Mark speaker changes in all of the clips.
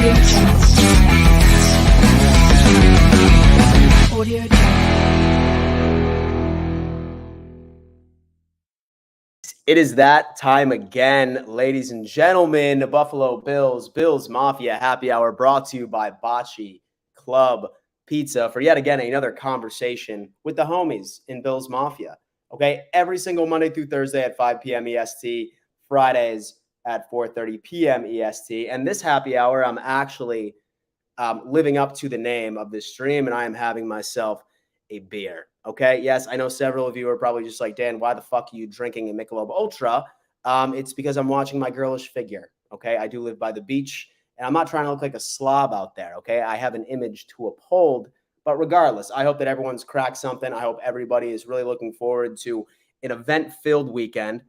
Speaker 1: Audio Jungle.
Speaker 2: It is that time again, ladies and gentlemen. Buffalo Bills Mafia Happy Hour brought to you by Bocce Club Pizza for yet again another conversation with the homies in Bills Mafia. Okay, every single Monday through Thursday at 5 p.m. EST, Fridays at 4:30 p.m. EST. And this happy hour, I'm actually living up to the name of this stream, and I am having myself a beer. Okay. Yes, I know several of you are probably just like, Dan, why the fuck are you drinking a Michelob Ultra? It's because I'm watching my girlish figure. Okay. I do live by the beach, and I'm not trying to look like a slob out there. Okay. I have an image to uphold. But regardless, I hope that everyone's cracked something. I hope everybody is really looking forward to an event-filled weekend,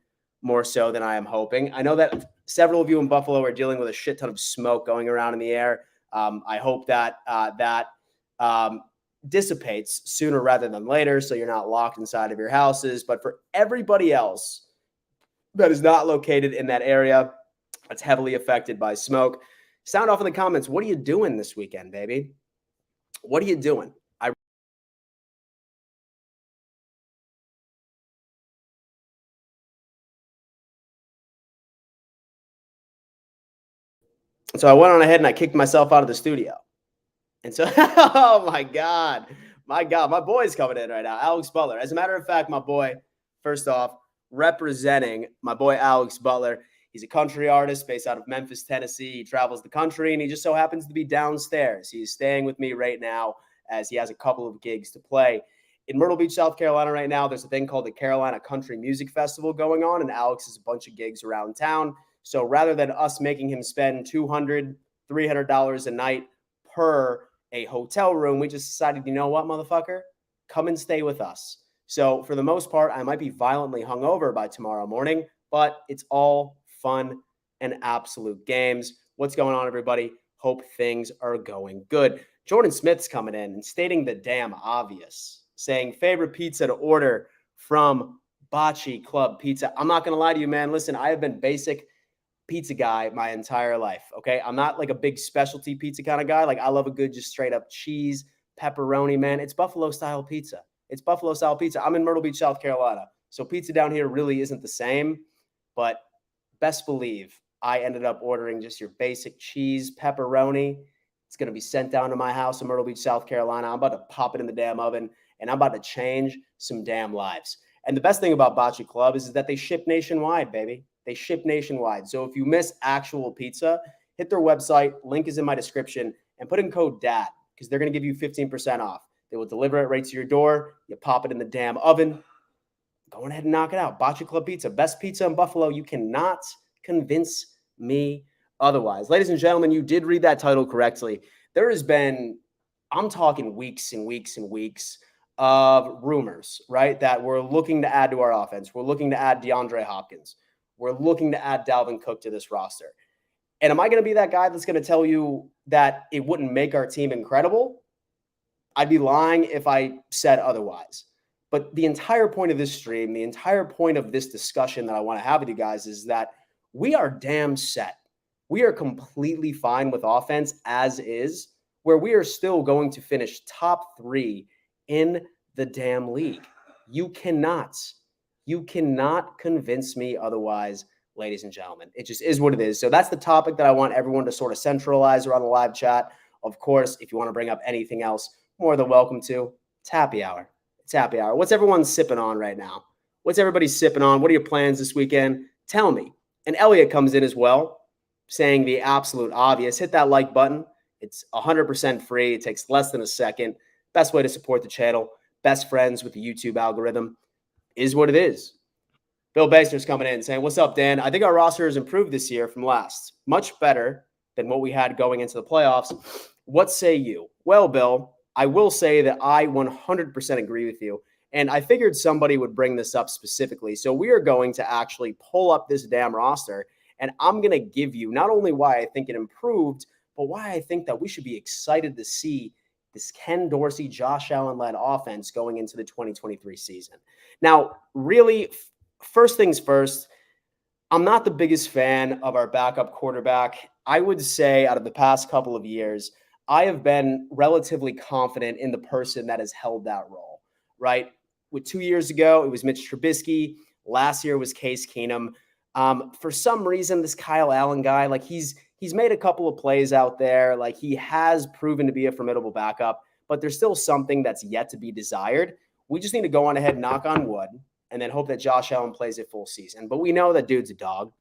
Speaker 2: more so than I am hoping. I know that several of you in Buffalo are dealing with a shit ton of smoke going around in the air. I hope that dissipates sooner rather than later, so you're not locked inside of your houses. But for everybody else that is not located in that area that's heavily affected by smoke, sound off in the comments. What are you doing this weekend, baby? What are you doing? So I went on ahead and I kicked myself out of the studio. And so, oh my God, my boy's coming in right now, Alex Butler. As a matter of fact, my boy, first off, representing my boy Alex Butler. He's a country artist based out of Memphis, Tennessee. He travels the country, and he just so happens to be downstairs. He's staying with me right now as he has a couple of gigs to play. In Myrtle Beach, South Carolina right now, there's a thing called the Carolina Country Music Festival going on, and Alex has a bunch of gigs around town. So rather than us making him spend $200, $300 a night per a hotel room, we just decided, you know what, motherfucker? Come and stay with us. So for the most part, I might be violently hungover by tomorrow morning, but it's all fun and absolute games. What's going on, everybody? Hope things are going good. Jordan Smith's coming in and stating the damn obvious, saying favorite pizza to order from Bocce Club Pizza. I'm not going to lie to you, man. Listen, I have been basic pizza guy my entire life. Okay. I'm not like a big specialty pizza kind of guy. Like I love a good, just straight up cheese, pepperoni, man. It's Buffalo style pizza. It's Buffalo style pizza. I'm in Myrtle Beach, South Carolina. So pizza down here really isn't the same, but best believe I ended up ordering just your basic cheese, pepperoni. It's going to be sent down to my house in Myrtle Beach, South Carolina. I'm about to pop it in the damn oven, and I'm about to change some damn lives. And the best thing about Bocce Club is that they ship nationwide, baby. They ship nationwide. So if you miss actual pizza, hit their website. Link is in my description, and put in code DAD because they're going to give you 15% off. They will deliver it right to your door. You pop it in the damn oven. Go ahead and knock it out. Bocce Club Pizza, best pizza in Buffalo. You cannot convince me otherwise. Ladies and gentlemen, you did read that title correctly. There has been, I'm talking weeks and weeks and weeks of rumors, right, that we're looking to add to our offense. We're looking to add DeAndre Hopkins. We're looking to add Dalvin Cook to this roster. And am I going to be that guy that's going to tell you that it wouldn't make our team incredible? I'd be lying if I said otherwise. But the entire point of this stream, the entire point of this discussion that I want to have with you guys is that we are damn set. We are completely fine with offense as is, where we are still going to finish top 3 in the damn league. You cannot convince me otherwise, ladies and gentlemen. It just is what it is. So that's the topic that I want everyone to sort of centralize around the live chat. Of course, if you want to bring up anything else, more than welcome to. It's happy hour. It's happy hour. What's everyone sipping on right now? What's everybody sipping on? What are your plans this weekend? Tell me. And Elliot comes in as well, saying the absolute obvious. Hit that like button. It's 100% free. It takes less than a second. Best way to support the channel. Best friends with the YouTube algorithm. Is what it is. Bill Basner's coming in saying, what's up, Dan? I think our roster has improved this year from last. Much better than what we had going into the playoffs. What say you? Well, Bill, I will say that I 100% agree with you. And I figured somebody would bring this up specifically. So we are going to actually pull up this damn roster. And I'm going to give you not only why I think it improved, but why I think that we should be excited to see this Ken Dorsey, Josh Allen-led offense going into the 2023 season. Now, really, first things first, I'm not the biggest fan of our backup quarterback I would say out of the past couple of years, I have been relatively confident in the person that has held that role, right? With 2 years ago, it was Mitch Trubisky. Last year was Case Keenum. For some reason, this Kyle Allen guy, like he's made a couple of plays out there. Like he has proven to be a formidable backup, but there's still something that's yet to be desired. We just need to go on ahead, knock on wood, and then hope that Josh Allen plays a full season. But we know that dude's a dog.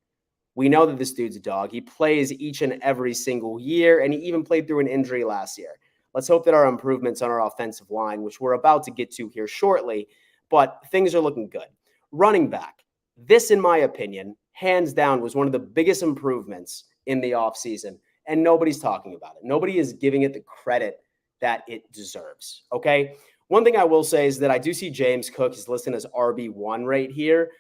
Speaker 2: We know that this dude's a dog. He plays each and every single year, and he even played through an injury last year. Let's hope that our improvements on our offensive line, which we're about to get to here shortly, but things are looking good. Running back. This, in my opinion, hands down, was one of the biggest improvements in the offseason, and nobody's talking about it. Nobody is giving it the credit that it deserves, okay? One thing I will say is that I do see James Cook is listed as RB1 right here.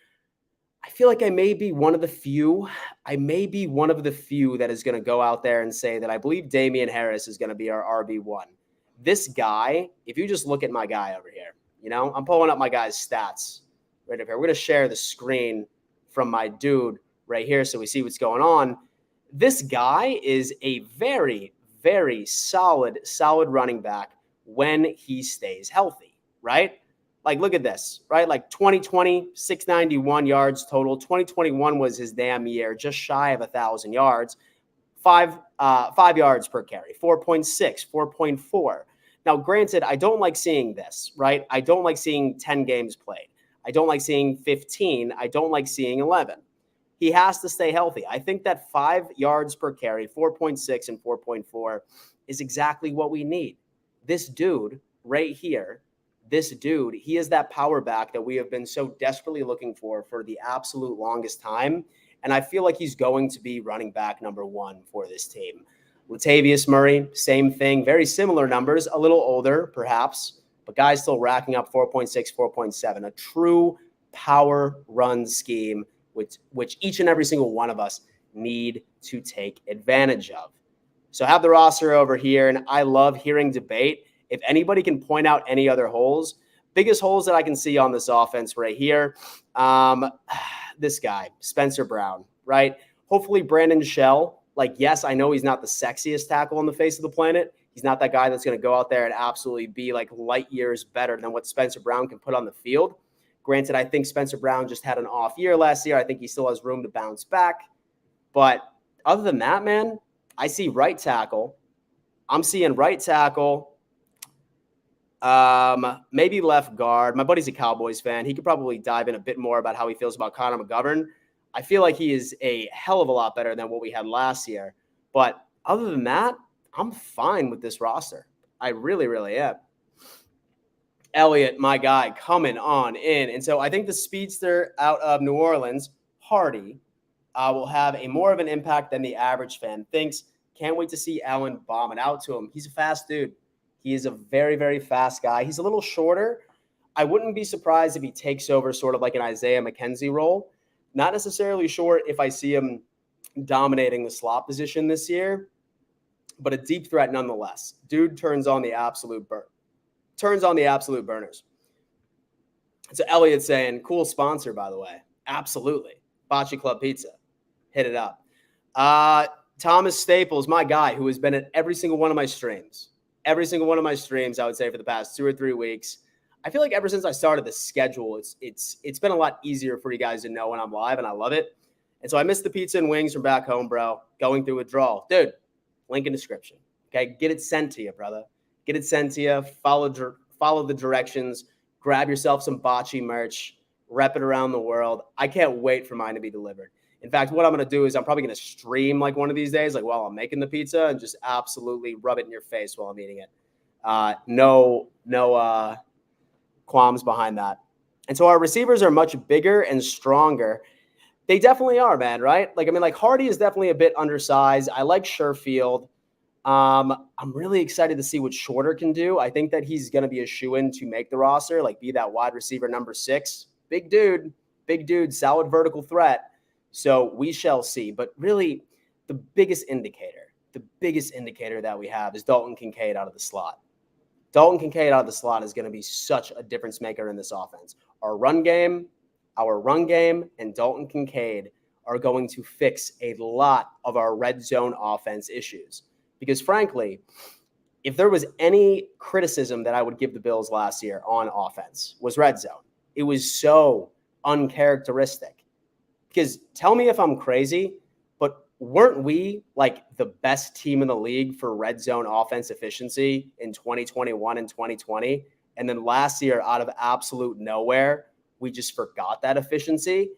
Speaker 2: I feel like I may be one of the few that is going to go out there and say that I believe Damian Harris is going to be our RB1. This guy, if you just look at my guy over here, I'm pulling up my guy's stats right up here. We're going to share the screen from my dude right here so we see what's going on. This guy is a very, very solid running back when he stays healthy, right? Like, look at this, right? Like 2020, 691 yards total. 2021 was his damn year, just shy of 1,000 yards. 5 yards per carry, 4.6, 4.4. Now, granted, I don't like seeing this, right? I don't like seeing 10 games played. I don't like seeing 15. I don't like seeing 11. He has to stay healthy. I think that 5 yards per carry, 4.6 and 4.4 is exactly what we need. This dude right here, he is that power back that we have been so desperately looking for the absolute longest time. And I feel like he's going to be running back number 1 for this team. Latavius Murray, same thing, very similar numbers, a little older perhaps, but guys still racking up 4.6, 4.7, a true power run scheme, which each and every single one of us need to take advantage of. So I have the roster over here, and I love hearing debate. If anybody can point out any other holes, biggest holes that I can see on this offense right here, this guy, Spencer Brown, right? Hopefully Brandon Shell, yes, I know he's not the sexiest tackle on the face of the planet. He's not that guy that's going to go out there and absolutely be light years better than what Spencer Brown can put on the field. Granted, I think Spencer Brown just had an off year last year. I think he still has room to bounce back. But other than that, man, I see right tackle. I'm seeing right tackle. Maybe left guard. My buddy's a Cowboys fan. He could probably dive in a bit more about how he feels about Connor McGovern. I feel like he is a hell of a lot better than what we had last year. But other than that, I'm fine with this roster. I really, really am. Elliott, my guy, coming on in. And so I think the speedster out of New Orleans, Hardy, will have a more of an impact than the average fan thinks. Can't wait to see Allen bomb it out to him. He's a fast dude. He is a very, very fast guy. He's a little shorter. I wouldn't be surprised if he takes over sort of like an Isaiah McKenzie role. Not necessarily sure if I see him dominating the slot position this year, but a deep threat nonetheless. Dude turns on the absolute burners. So Elliott saying, cool sponsor, by the way. Absolutely. Bocce Club Pizza. Hit it up. Thomas Staples, my guy, who has been at every single one of my streams. Every single one of my streams, I would say, for the past 2 or 3 weeks. I feel like ever since I started the schedule, it's been a lot easier for you guys to know when I'm live, and I love it. And so I missed the pizza and wings from back home, bro. Going through withdrawal. Dude, link in description. Okay, get it sent to you, brother. Get it sent to you. Follow the directions. Grab yourself some bocce merch. Rep it around the world. I can't wait for mine to be delivered. In fact, what I'm going to do is I'm probably going to stream one of these days, while I'm making the pizza, and just absolutely rub it in your face while I'm eating it. No qualms behind that. And so our receivers are much bigger and stronger. They definitely are, man, right? Hardy is definitely a bit undersized. I like Sherfield. I'm really excited to see what Shorter can do. I think that he's going to be a shoo-in to make the roster, be that wide receiver number 6. Big dude, solid vertical threat. So we shall see. But really, the biggest indicator that we have is Dalton Kincaid out of the slot. Dalton Kincaid out of the slot is going to be such a difference maker in this offense. Our run game and Dalton Kincaid are going to fix a lot of our red zone offense issues. Because frankly, if there was any criticism that I would give the Bills last year on offense was red zone. It was so uncharacteristic. Because tell me if I'm crazy, but weren't we like the best team in the league for red zone offense efficiency in 2021 and 2020? And then last year, out of absolute nowhere, we just forgot that efficiency.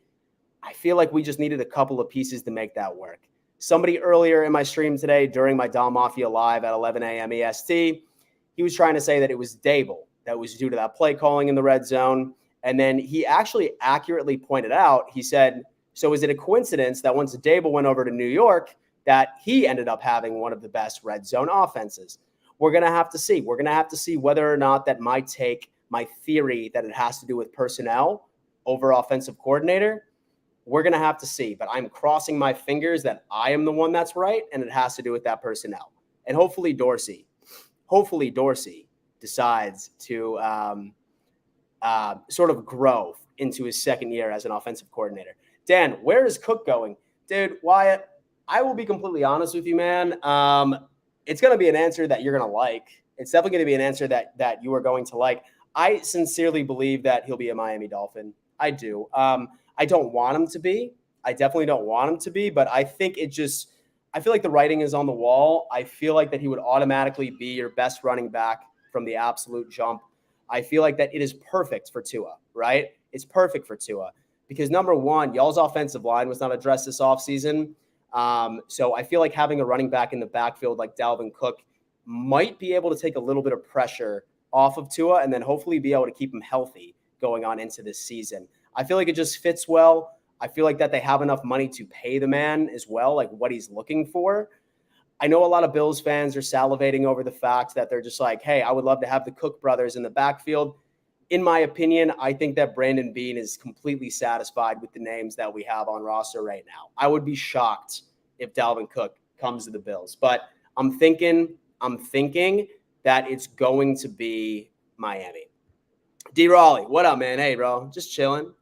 Speaker 2: I feel like we just needed a couple of pieces to make that work. Somebody earlier in my stream today during my Dom Mafia Live at 11 a.m. EST, he was trying to say that it was Dable that was due to that play calling in the red zone. And then he actually accurately pointed out, he said, so is it a coincidence that once Dable went over to New York, that he ended up having one of the best red zone offenses? We're going to have to see. We're going to have to see whether or not that my theory that it has to do with personnel over offensive coordinator, we're going to have to see. But I'm crossing my fingers that I am the one that's right, and it has to do with that personnel. And hopefully Dorsey decides to sort of grow into his second year as an offensive coordinator. Dan, where is Cook going? Dude, Wyatt, I will be completely honest with you, man. It's going to be an answer that you're going to like. It's definitely going to be an answer that you are going to like. I sincerely believe that he'll be a Miami Dolphin. I do. I don't want him to be. I definitely don't want him to be, but I think I feel like the writing is on the wall. I feel like that he would automatically be your best running back from the absolute jump. I feel like that it is perfect for Tua, right? It's perfect for Tua because number one, y'all's offensive line was not addressed this offseason. So I feel like having a running back in the backfield like Dalvin Cook might be able to take a little bit of pressure off of Tua and then hopefully be able to keep him healthy going on into this season. I feel like it just fits well. I feel like that they have enough money to pay the man as well, like what he's looking for. I know a lot of Bills fans are salivating over the fact that they're just like, hey, I would love to have the Cook brothers in the backfield. In my opinion, I think that Brandon Beane is completely satisfied with the names that we have on roster right now. I would be shocked if Dalvin Cook comes to the Bills, but I'm thinking that it's going to be Miami. D. Raleigh, what up, man? Hey, bro, just chilling.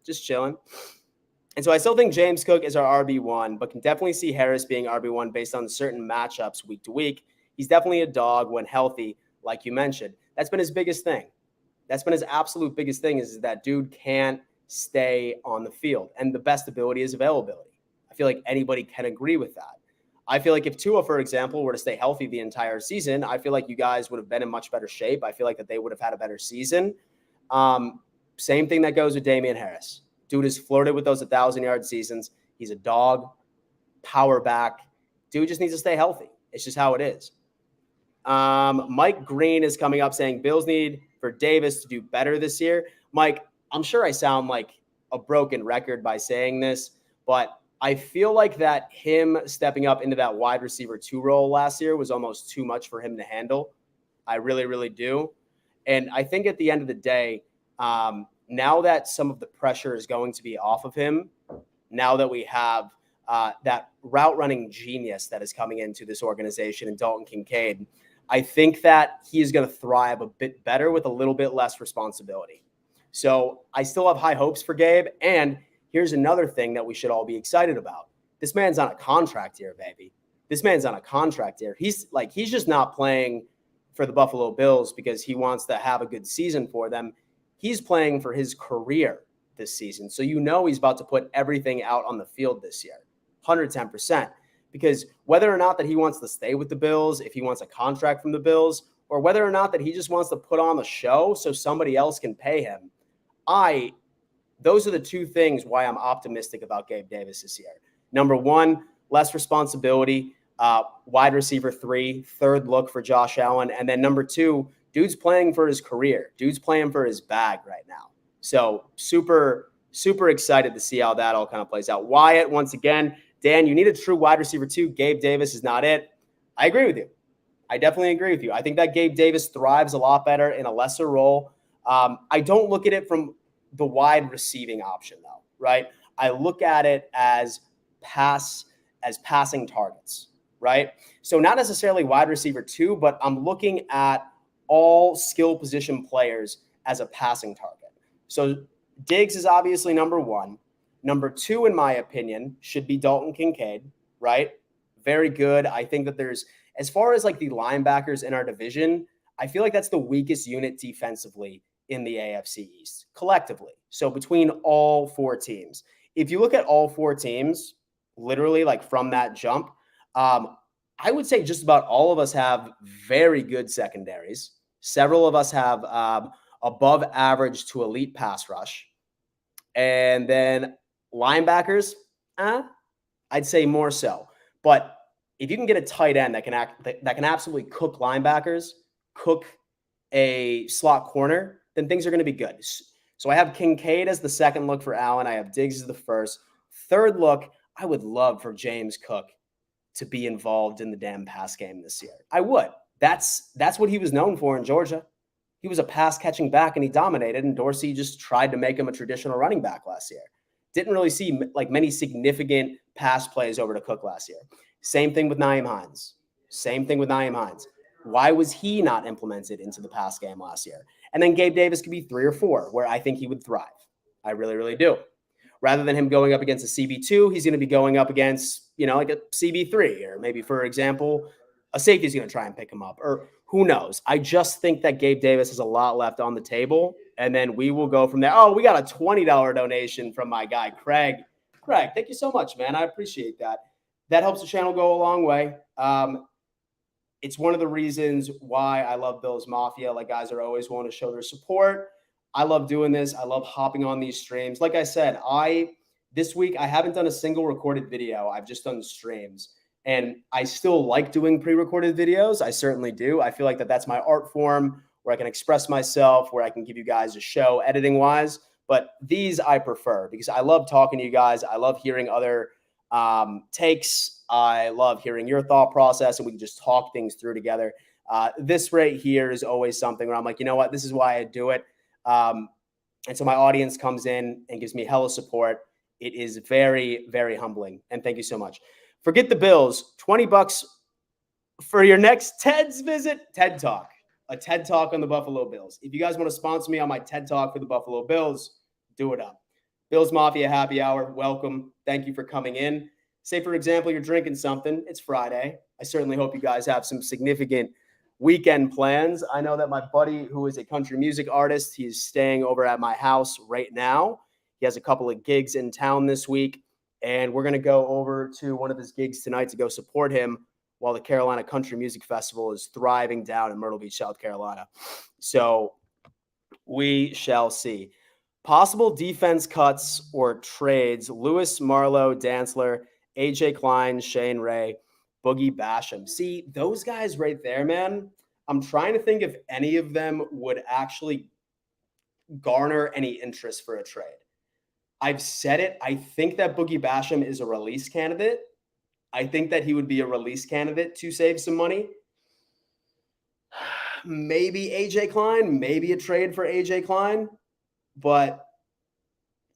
Speaker 2: And so I still think James Cook is our RB1, but can definitely see Harris being RB1 based on certain matchups week to week. He's definitely a dog when healthy, like you mentioned. That's been his biggest thing. That's been his absolute biggest thing is that dude can't stay on the field. And the best ability is availability. I feel like anybody can agree with that. I feel like if Tua, for example, were to stay healthy the entire season, I feel like you guys would have been in much better shape. I feel like that they would have had a better season. Same thing that goes with Damian Harris. Dude has flirted with those 1,000-yard seasons. He's a dog, power back. Dude just needs to stay healthy. It's just how it is. Mike Green is coming up saying Bills need for Davis to do better this year. Mike, I'm sure I sound like a broken record by saying this, but I feel like that him stepping up into that wide receiver 2 role last year was almost too much for him to handle. I really, really do. And I think at the end of the day, now that some of the pressure is going to be off of him, now that we have that route running genius that is coming into this organization in Dalton Kincaid, I think that he is going to thrive a bit better with a little bit less responsibility. So I still have high hopes for Gabe. And here's another thing that we should all be excited about. This man's on a contract here, baby. This man's on a contract here. He's just not playing for the Buffalo Bills because he wants to have a good season for them. He's playing for his career this season. So he's about to put everything out on the field this year, 110%. Because whether or not that he wants to stay with the Bills, if he wants a contract from the Bills, or whether or not that he just wants to put on the show so somebody else can pay him, those are the two things why I'm optimistic about Gabe Davis this year. Number one, less responsibility, wide receiver 3, third look for Josh Allen. And then number 2, dude's playing for his career. Dude's playing for his bag right now. So super, super excited to see how that all kind of plays out. Wyatt, once again, Dan, you need a true wide receiver 2. Gabe Davis is not it. I agree with you. I definitely agree with you. I think that Gabe Davis thrives a lot better in a lesser role. I don't look at it from the wide receiving option, though, right? I look at it as passing targets, right? So not necessarily wide receiver 2, but I'm looking at all skill position players as a passing target. So Diggs is obviously number 1. Number 2, in my opinion, should be Dalton Kincaid, right? Very good. I think that there's, as far as like the linebackers in our division, I feel like that's the weakest unit defensively in the AFC East collectively. So between all 4 teams, if you look at all 4 teams, literally like from that jump, I would say just about all of us have very good secondaries. Several of us have above average to elite pass rush. And then linebackers, I'd say more so. But if you can get a tight end that can absolutely cook linebackers, cook a slot corner, then things are going to be good. So I have Kincaid as the second look for Allen. I have Diggs as the first. Third look, I would love for James Cook to be involved in the damn pass game this year. I would. That's what he was known for in Georgia. He was a pass catching back and he dominated, and Dorsey just tried to make him a traditional running back last year. Didn't really see like many significant pass plays over to Cook last year. Same thing with Nyheim Hines. Why was he not implemented into the pass game last year? And then Gabe Davis could be 3 or 4, where I think he would thrive. I really, really do. Rather than him going up against a CB2, he's going to be going up against, like a CB3, or maybe, for example, a safety's going to try and pick him up, or who knows? I just think that Gabe Davis has a lot left on the table, and then we will go from there. Oh, we got a $20 donation from my guy, Craig. Craig, thank you so much, man. I appreciate that. That helps the channel go a long way. It's one of the reasons why I love Bills Mafia. Like, guys are always wanting to show their support. I love doing this. I love hopping on these streams. Like I said, this week I haven't done a single recorded video. I've just done streams. And I still like doing pre-recorded videos. I certainly do. I feel like that's my art form where I can express myself, where I can give you guys a show editing-wise. But these I prefer because I love talking to you guys. I love hearing other takes. I love hearing your thought process, and we can just talk things through together. This right here is always something where I'm like, you know what? This is why I do it. And so my audience comes in and gives me hella support. It is very, very humbling. And thank you so much. Forget the Bills. $20 for your next TED's visit. TED Talk. A TED Talk on the Buffalo Bills. If you guys want to sponsor me on my TED Talk for the Buffalo Bills, do it up. Bills Mafia Happy Hour. Welcome. Thank you for coming in. Say, for example, you're drinking something. It's Friday. I certainly hope you guys have some significant weekend plans. I know that my buddy, who is a country music artist, he's staying over at my house right now. He has a couple of gigs in town this week, and we're going to go over to one of his gigs tonight to go support him while the Carolina Country Music Festival is thriving down in Myrtle Beach, South Carolina. So we shall see. Possible defense cuts or trades: Lewis, Marlowe, Dantzler, AJ Klein, Shane Ray, Boogie Basham. See, those guys right there, man, I'm trying to think if any of them would actually garner any interest for a trade. I've said it. I think that Boogie Basham is a release candidate. I think that he would be a release candidate to save some money. Maybe AJ Klein, maybe a trade for AJ Klein. But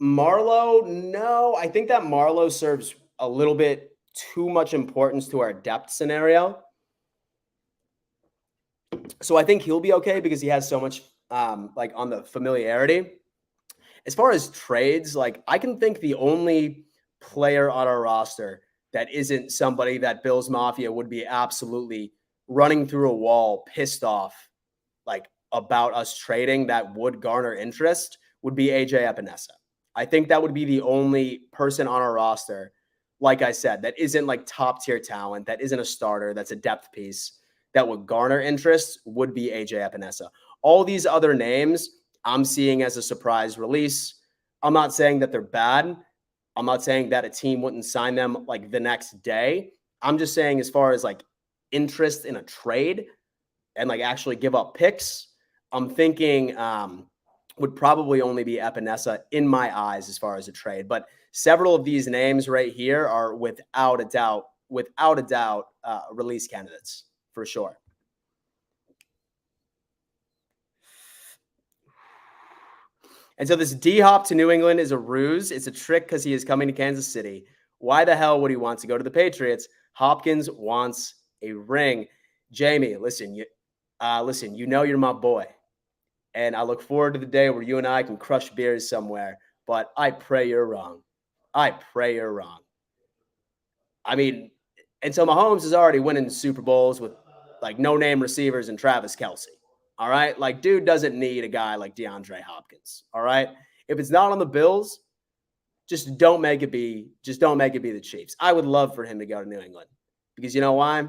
Speaker 2: Marlowe, no. I think that Marlowe serves a little bit too much importance to our depth scenario. So I think he'll be okay because he has so much like on the familiarity. As far as trades, like I can think the only player on our roster that isn't somebody that Bills Mafia would be absolutely running through a wall, pissed off, like about us trading that would garner interest would be AJ Epinesa. I think that would be the only person on our roster, like I said, that isn't like top tier talent, that isn't a starter, that's a depth piece that would garner interest would be AJ Epinesa. All these other names I'm seeing as a surprise release. I'm not saying that they're bad. I'm not saying that a team wouldn't sign them like the next day. I'm just saying as far as like interest in a trade and like actually give up picks, I'm thinking would probably only be Epinesa in my eyes as far as a trade. But several of these names right here are without a doubt, release candidates for sure. And so this D-Hop to New England is a ruse. It's a trick because he is coming to Kansas City. Why the hell would he want to go to the Patriots? Hopkins wants a ring. Jamie, listen, you know you're my boy. And I look forward to the day where you and I can crush beers somewhere. But I pray you're wrong. I pray you're wrong. I mean, and so Mahomes is already winning Super Bowls with like no-name receivers and Travis Kelce. All right. Like, dude doesn't need a guy like DeAndre Hopkins. All right. If it's not on the Bills, just don't make it be the Chiefs. I would love for him to go to New England because you know why?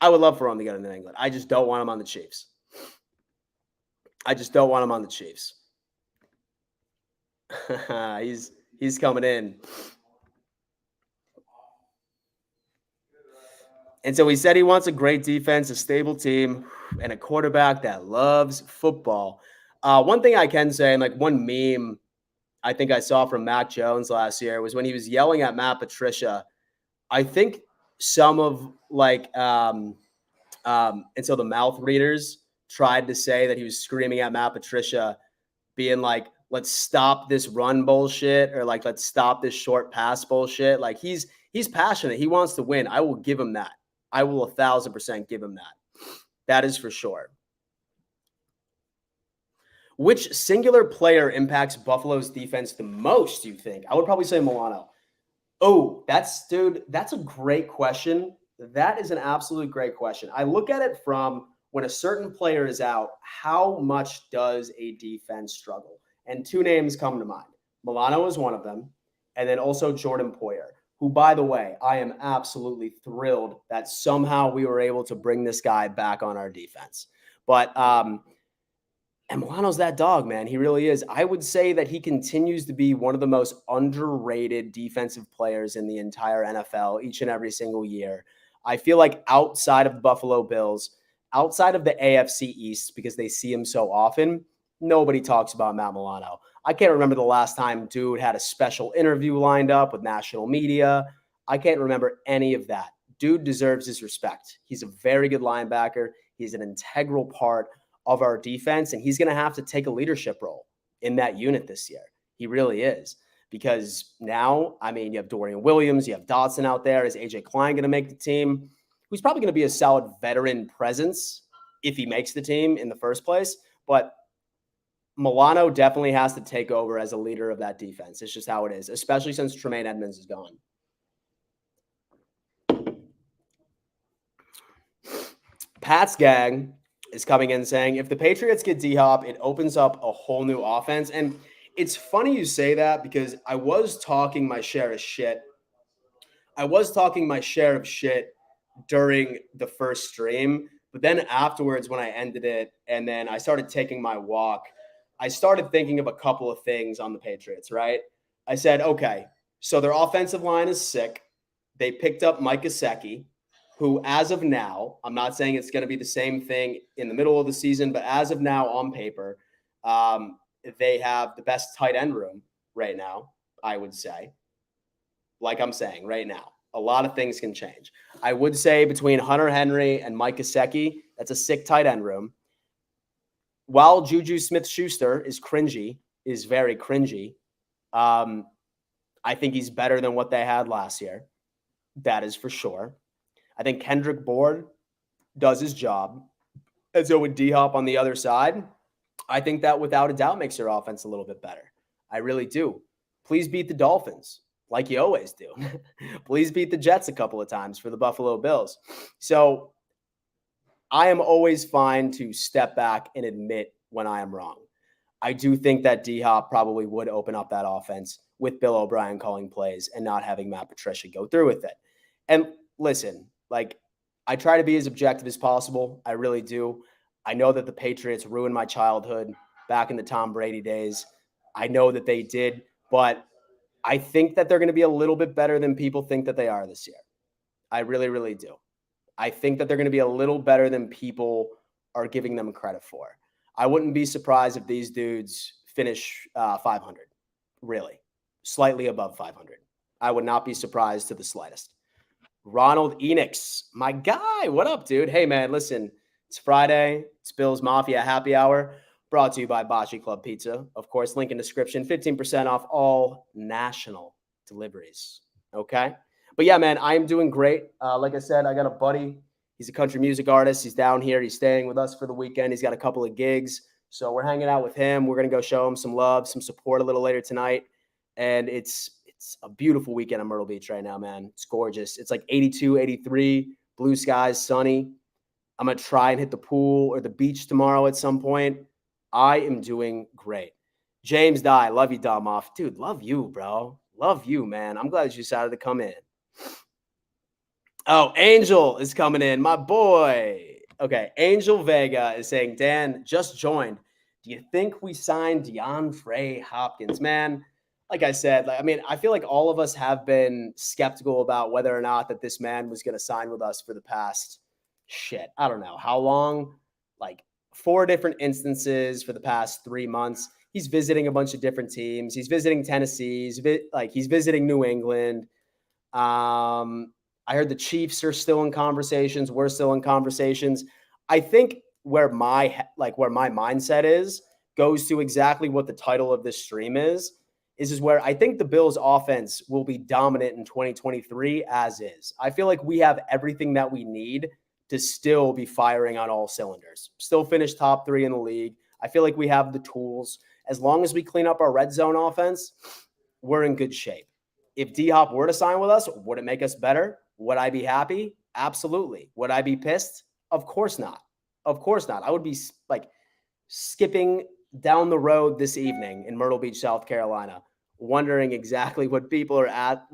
Speaker 2: I would love for him to go to New England. I just don't want him on the Chiefs. He's coming in. And so he said he wants a great defense, a stable team, and a quarterback that loves football. One thing I can say, and like one meme I think I saw from Mac Jones last year was when he was yelling at Matt Patricia. I think some of and so the mouth readers tried to say that he was screaming at Matt Patricia, being like, let's stop this run bullshit, or like, let's stop this short pass bullshit. Like he's passionate. He wants to win. I will give him that. I will 1,000% give him that. That is for sure. Which singular player impacts Buffalo's defense the most, you think? I would probably say Milano. Oh, that's a great question. That is an absolute great question. I look at it from when a certain player is out, how much does a defense struggle? And two names come to mind. Milano is one of them, and then also Jordan Poyer, who, by the way, I am absolutely thrilled that somehow we were able to bring this guy back on our defense. But and Milano's that dog, man. He really is. I would say that he continues to be one of the most underrated defensive players in the entire NFL each and every single year. I feel like outside of the Buffalo Bills, outside of the AFC East, because they see him so often, nobody talks about Matt Milano. I can't remember the last time dude had a special interview lined up with national media. I can't remember any of that. Dude deserves his respect. He's a very good linebacker. He's an integral part of our defense, and he's going to have to take a leadership role in that unit this year. He really is, because now, I mean, you have Dorian Williams, you have Dotson out there. Is AJ Klein going to make the team? Who's probably going to be a solid veteran presence if he makes the team in the first place. But Milano definitely has to take over as a leader of that defense. It's just how it is, especially since Tremaine Edmonds is gone. Pat's gang is coming in saying, if the Patriots get D-Hop, it opens up a whole new offense. And it's funny you say that, because I was talking my share of shit. During the first stream, but then afterwards, when I ended it and then I started taking my walk, I started thinking of a couple of things on the Patriots, right? I said, okay, so their offensive line is sick. They picked up Mike Gesicki, who, as of now, I'm not saying it's going to be the same thing in the middle of the season, but as of now, on paper, they have the best tight end room right now, I would say. Like I'm saying right now, a lot of things can change. I would say between Hunter Henry and Mike Gesicki, that's a sick tight end room. While Juju Smith-Schuster is very cringy, I think he's better than what they had last year. That is for sure. I think Kendrick Bourne does his job. And so with D-Hop on the other side, I think that without a doubt makes your offense a little bit better. I really do. Please beat the Dolphins like you always do. Please beat the Jets a couple of times for the Buffalo Bills. So I am always fine to step back and admit when I am wrong. I do think that D-Hop probably would open up that offense with Bill O'Brien calling plays and not having Matt Patricia go through with it. And listen, like, I try to be as objective as possible. I really do. I know that the Patriots ruined my childhood back in the Tom Brady days. I know that they did, but I think that they're going to be a little bit better than people think that they are this year. I really, really do. I think that they're going to be a little better than people are giving them credit for. I wouldn't be surprised if these dudes finish 500, really, slightly above 500. I would not be surprised to the slightest. Ronald Enix, my guy. What up, dude? Hey, man, listen, it's Friday. It's Bills Mafia Happy Hour, brought to you by Bocce Club Pizza. Of course, link in description, 15% off all national deliveries. Okay? But yeah, man, I am doing great. Like I said, I got a buddy. He's a country music artist. He's down here. He's staying with us for the weekend. He's got a couple of gigs. So we're hanging out with him. We're going to go show him some love, some support a little later tonight. And it's It's a beautiful weekend in Myrtle Beach right now, man. It's gorgeous. It's like 82, 83, blue skies, sunny. I'm going to try and hit the pool or the beach tomorrow at some point. I am doing great. James Dye, love you, Domoff. Dude, love you, bro. Love you, man. I'm glad you decided to come in. Oh, Angel is coming in. My boy. Okay, Angel Vega is saying, Dan, just joined. Do you think we signed DeAndre Hopkins? Man, like I said, I feel like all of us have been skeptical about whether or not that this man was going to sign with us for the past I don't know how long, like 4 different instances for the past 3 months. He's visiting a bunch of different teams. He's visiting Tennessee. He's visiting New England. I heard the Chiefs are still in conversations. We're still in conversations. I think where my mindset goes to exactly what the title of this stream is where I think the Bills offense will be dominant in 2023 as is. I feel like we have everything that we need to still be firing on all cylinders, still finish top 3 in the league. I feel like we have the tools. As long as we clean up our red zone offense, we're in good shape. If D-Hop were to sign with us, would it make us better? Would I be happy? Absolutely. Would I be pissed? Of course not. Of course not. I would be like skipping down the road this evening in Myrtle Beach, South Carolina, wondering exactly what people are at,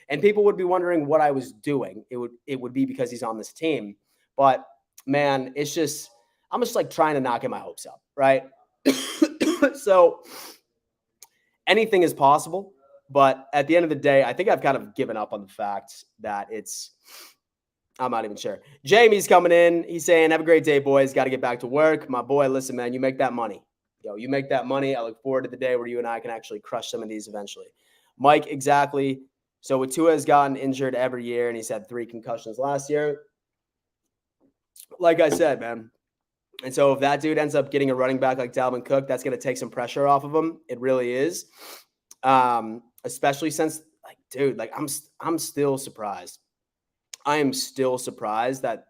Speaker 2: and people would be wondering what I was doing. It would be because he's on this team. But man, I'm just like trying to not get my hopes up, right? So anything is possible. But at the end of the day, I think I've kind of given up on the fact that I'm not even sure. Jamie's coming in. He's saying, have a great day, boys. Got to get back to work. My boy, listen, man, you make that money. You make that money. I look forward to the day where you and I can actually crush some of these eventually. Mike, exactly. So Tua has gotten injured every year, and he's had 3 concussions last year. Like I said, man. And so if that dude ends up getting a running back like Dalvin Cook, that's going to take some pressure off of him. It really is. Especially since, I'm still surprised. I am still surprised that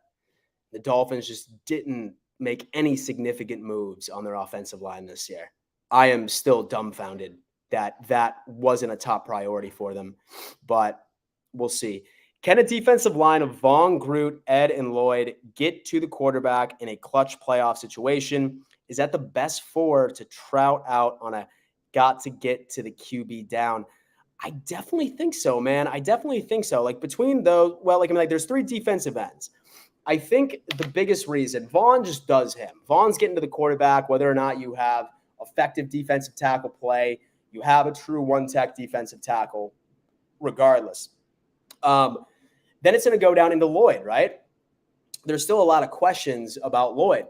Speaker 2: the Dolphins just didn't make any significant moves on their offensive line this year. I am still dumbfounded that wasn't a top priority for them, but we'll see. Can a defensive line of Vaughn, Groot, Ed, and Lloyd get to the quarterback in a clutch playoff situation? Is that the best 4 to trout out on a got to get to the QB down? I definitely think so, man. I definitely think so. Between those, there's 3 defensive ends. I think the biggest reason, Vaughn just does him. Vaughn's getting to the quarterback, whether or not you have effective defensive tackle play, you have a true one-tech defensive tackle, regardless. Then it's going to go down into Lloyd, right? There's still a lot of questions about Lloyd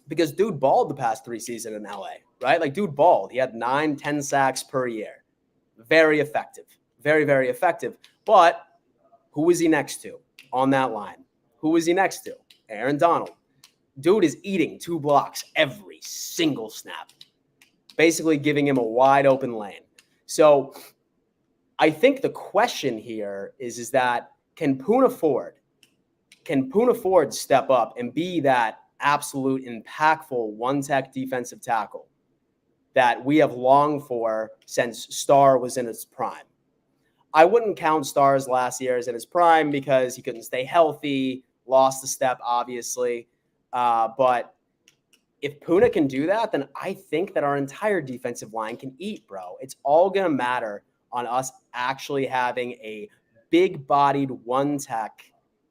Speaker 2: because dude balled the past 3 seasons in LA, right? Dude balled. He had 9-10 sacks per year. Very effective. Very, very effective. But who is he next to on that line? Who is he next to? Aaron Donald. Dude is eating 2 blocks every single snap, basically giving him a wide open lane. So I think the question here is that can Poona Ford step up and be that absolute impactful one-tech defensive tackle that we have longed for since Starr was in his prime? I wouldn't count Starr's last year as in his prime because he couldn't stay healthy, lost the step, obviously. But if Poona can do that, then I think that our entire defensive line can eat, bro. It's all going to matter on us actually having a big-bodied one-tech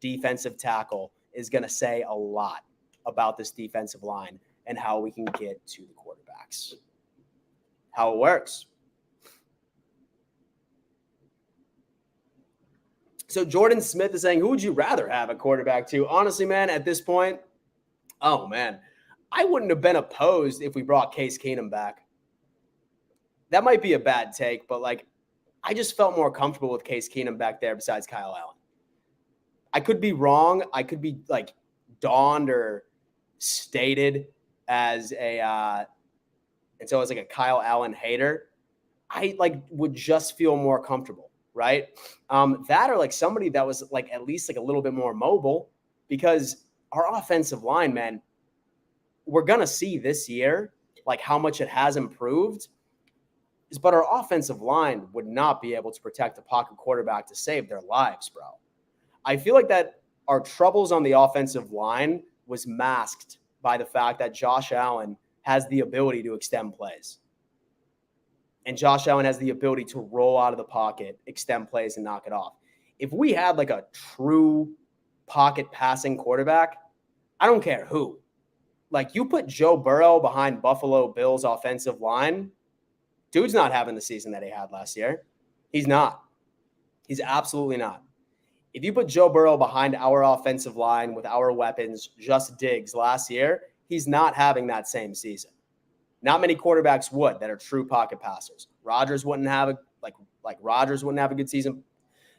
Speaker 2: defensive tackle is going to say a lot about this defensive line and how we can get to the quarterbacks. How it works. So Jordan Smith is saying, who would you rather have a quarterback to? Honestly, man, at this point, oh, man, I wouldn't have been opposed if we brought Case Keenum back. That might be a bad take, but I just felt more comfortable with Case Keenum back there besides Kyle Allen. I could be wrong. I could be donned or stated as a Kyle Allen hater. I would just feel more comfortable, right? That or somebody that was at least a little bit more mobile, because our offensive line, man, we're going to see this year how much it has improved. but our offensive line would not be able to protect a pocket quarterback to save their lives, bro. I feel like that our troubles on the offensive line was masked by the fact that Josh Allen has the ability to extend plays. And Josh Allen has the ability to roll out of the pocket, extend plays, and knock it off. If we had like a true pocket passing quarterback, I don't care who. Like, you put Joe Burrow behind Buffalo Bills offensive line, dude's not having the season that he had last year. He's not. He's absolutely not. If you put Joe Burrow behind our offensive line with our weapons, just Diggs last year, he's not having that same season. Not many quarterbacks would that are true pocket passers. Rodgers wouldn't have a good season.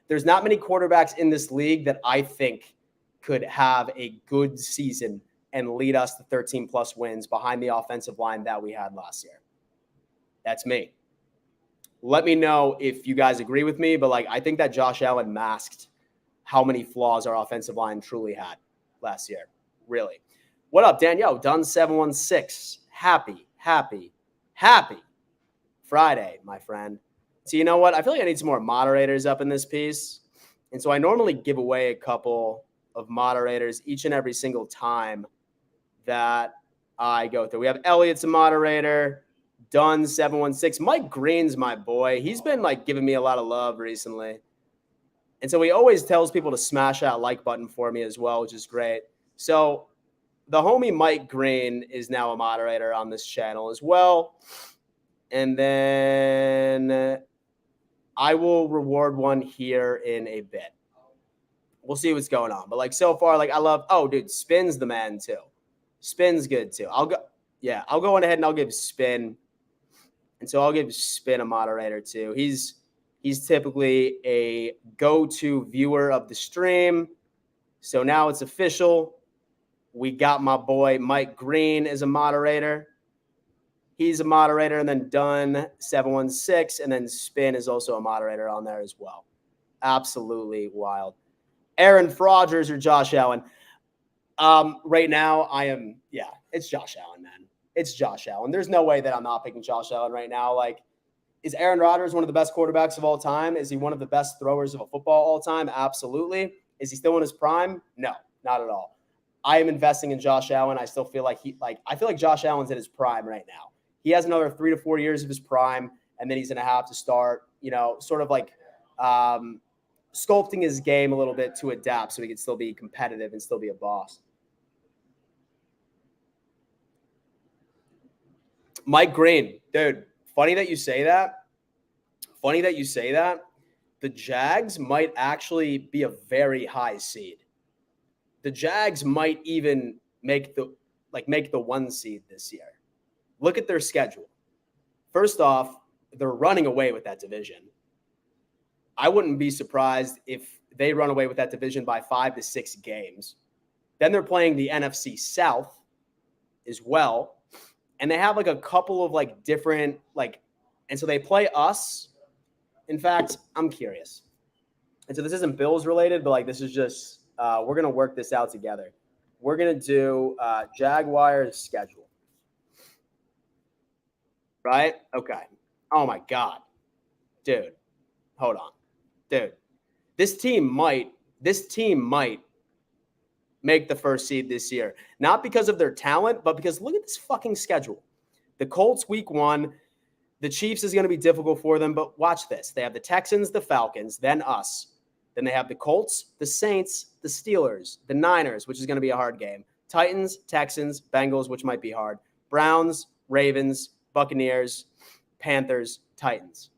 Speaker 2: There's not many quarterbacks in this league that I think could have a good season and lead us to 13 plus wins behind the offensive line that we had last year. That's me. Let me know if you guys agree with me, but I think that Josh Allen masked how many flaws our offensive line truly had last year. Really. What up, Danielle? Done 716. Happy Friday, my friend. So you know what? I feel like I need some more moderators up in this piece. And so I normally give away a couple of moderators each and every single time that I go through. We have Elliot's a moderator. Dunn 716. Mike Green's my boy. He's been giving me a lot of love recently. And so he always tells people to smash that like button for me as well, which is great. So the homie Mike Green is now a moderator on this channel as well. And then I will reward one here in a bit. We'll see what's going on. But so far, I love, dude, Spin's the man too. Spin's good too. I'll go on ahead and I'll give Spin. And so I'll give Spin a moderator too. He's typically a go-to viewer of the stream. So now it's official. We got my boy Mike Green as a moderator. He's a moderator, and then Dunn 716, and then Spin is also a moderator on there as well. Absolutely wild. Aaron Rodgers or Josh Allen? Right now, it's Josh Allen, man. It's Josh Allen. There's no way that I'm not picking Josh Allen right now. Is Aaron Rodgers one of the best quarterbacks of all time? Is he one of the best throwers of a football all time? Absolutely. Is he still in his prime? No, not at all. I am investing in Josh Allen. I still feel like I feel like Josh Allen's in his prime right now. He has another 3 to 4 years of his prime, and then he's going to have to start, sculpting his game a little bit to adapt so he can still be competitive and still be a boss. Mike Green, dude, funny that you say that. The Jags might actually be a very high seed. The Jags might even make the 1 seed this year. Look at their schedule. First off, they're running away with that division. I wouldn't be surprised if they run away with that division by 5 to 6 games. Then they're playing the NFC South as well. And they have a couple of different and so they play us. In fact, I'm curious. And so this isn't Bills related, but this is just we're gonna work this out together. We're gonna do Jaguars schedule. Right? Okay. Oh my God. Dude. Hold on. Dude. This team might make the first seed this year. Not because of their talent, but because look at this fucking schedule. The Colts week 1, the Chiefs is going to be difficult for them, but watch this. They have the Texans, the Falcons, then us. Then they have the Colts, the Saints, the Steelers, the Niners, which is going to be a hard game. Titans, Texans, Bengals, which might be hard. Browns, Ravens, Buccaneers, Panthers, Titans.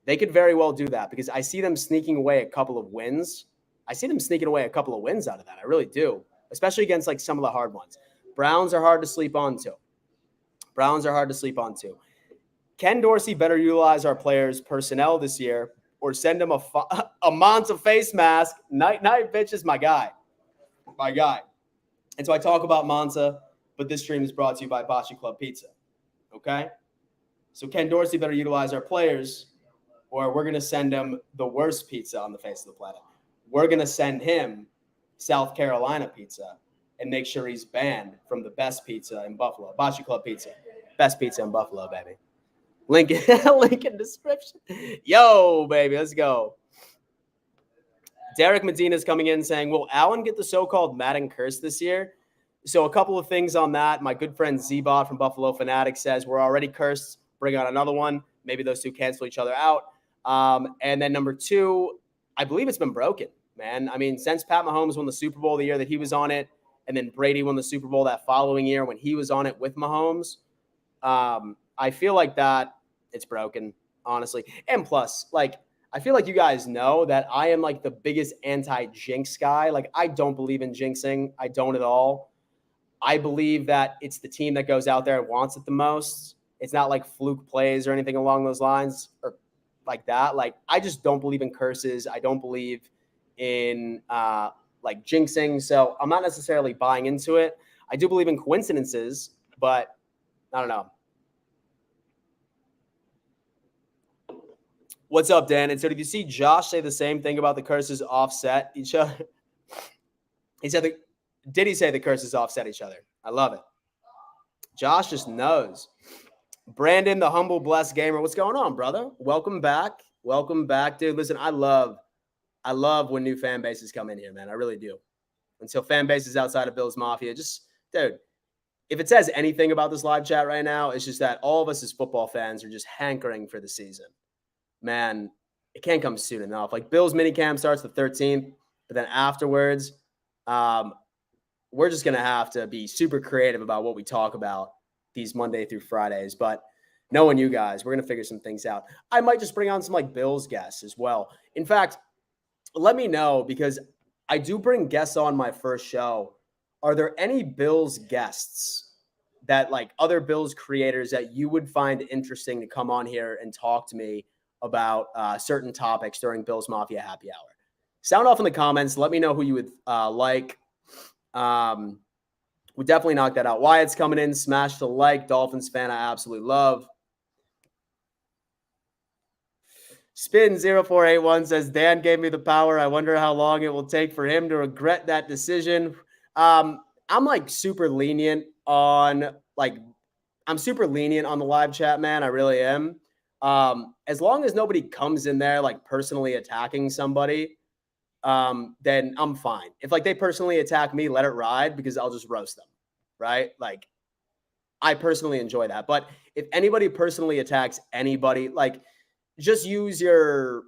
Speaker 2: They could very well do that because I see them sneaking away a couple of wins. I see them sneaking away a couple of wins out of that. I really do, especially against some of the hard ones. Browns are hard to sleep on too. Ken Dorsey better utilize our players' personnel this year or send him a Monza face mask. Night, bitch is my guy. And so I talk about Monza, but this stream is brought to you by Bocce Club Pizza. Okay? So Ken Dorsey better utilize our players or we're going to send him the worst pizza on the face of the planet. We're going to send him South Carolina pizza and make sure he's banned from the best pizza in Buffalo. Bocce Club Pizza. Best pizza in Buffalo, baby. Link, link in description. Yo, baby, let's go. Derek Medina's coming in saying, will Allen get the so-called Madden curse this year? So a couple of things on that. My good friend Z-Bot from Buffalo Fanatic says we're already cursed. Bring on another one. Maybe those two cancel each other out. And then number two, I believe it's been broken, man. I mean, since Pat Mahomes won the Super Bowl the year that he was on it, and then Brady won the Super Bowl that following year when he was on it with Mahomes, I feel like that it's broken, honestly. And plus, like, I feel like you guys know that I am like the biggest anti-jinx guy. Like, I don't believe in jinxing. I don't at all. I believe that it's the team that goes out there and wants it the most. It's not like fluke plays or anything along those lines or like that. Like, I just don't believe in curses. I don't believe in like jinxing. So I'm not necessarily buying into it. I do believe in coincidences, but I don't know. What's up, Dan? And so did you see Josh say the same thing about the curses offset each other? He said, did he say the curses offset each other? I love it. Josh just knows. Brandon, the humble, blessed gamer. What's going on, brother? Welcome back. Welcome back, dude. Listen, I love when new fan bases come in here, man. I really do. And so fan bases outside of Bills Mafia, just, dude, if it says anything about this live chat right now, it's just that all of us as football fans are just hankering for the season. Man, it can't come soon enough. Like, Bills minicamp starts the 13th, but then afterwards, we're just going to have to be super creative about what we talk about these Monday through Fridays. But knowing you guys, we're going to figure some things out. I might just bring on some like Bills guests as well. In fact, let me know, because I do bring guests on my first show. Are there any Bills guests that, like, other Bills creators that you would find interesting to come on here and talk to me about certain topics during Bills Mafia Happy Hour? Sound off in the comments. Let me know who you would like. We definitely knock that out. Wyatt's coming in. Smash the like. Dolphins fan I absolutely love. Spin0481 says, Dan gave me the power. I wonder how long it will take for him to regret that decision. I'm like super lenient on the live chat, man. I really am. As long as nobody comes in there like personally attacking somebody, then I'm fine. If like they personally attack me, let it ride, because I'll just roast them, right? Like, I personally enjoy that. But if anybody personally attacks anybody, like, just use your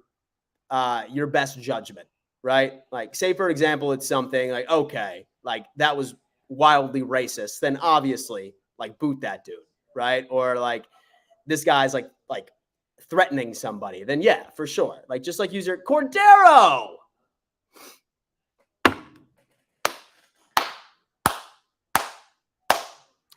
Speaker 2: best judgment, right? Like, say for example, it's something like, okay, like that was wildly racist, then obviously like boot that dude, right? Or like this guy's like threatening somebody, then yeah, for sure. Like, just like use your Cordero.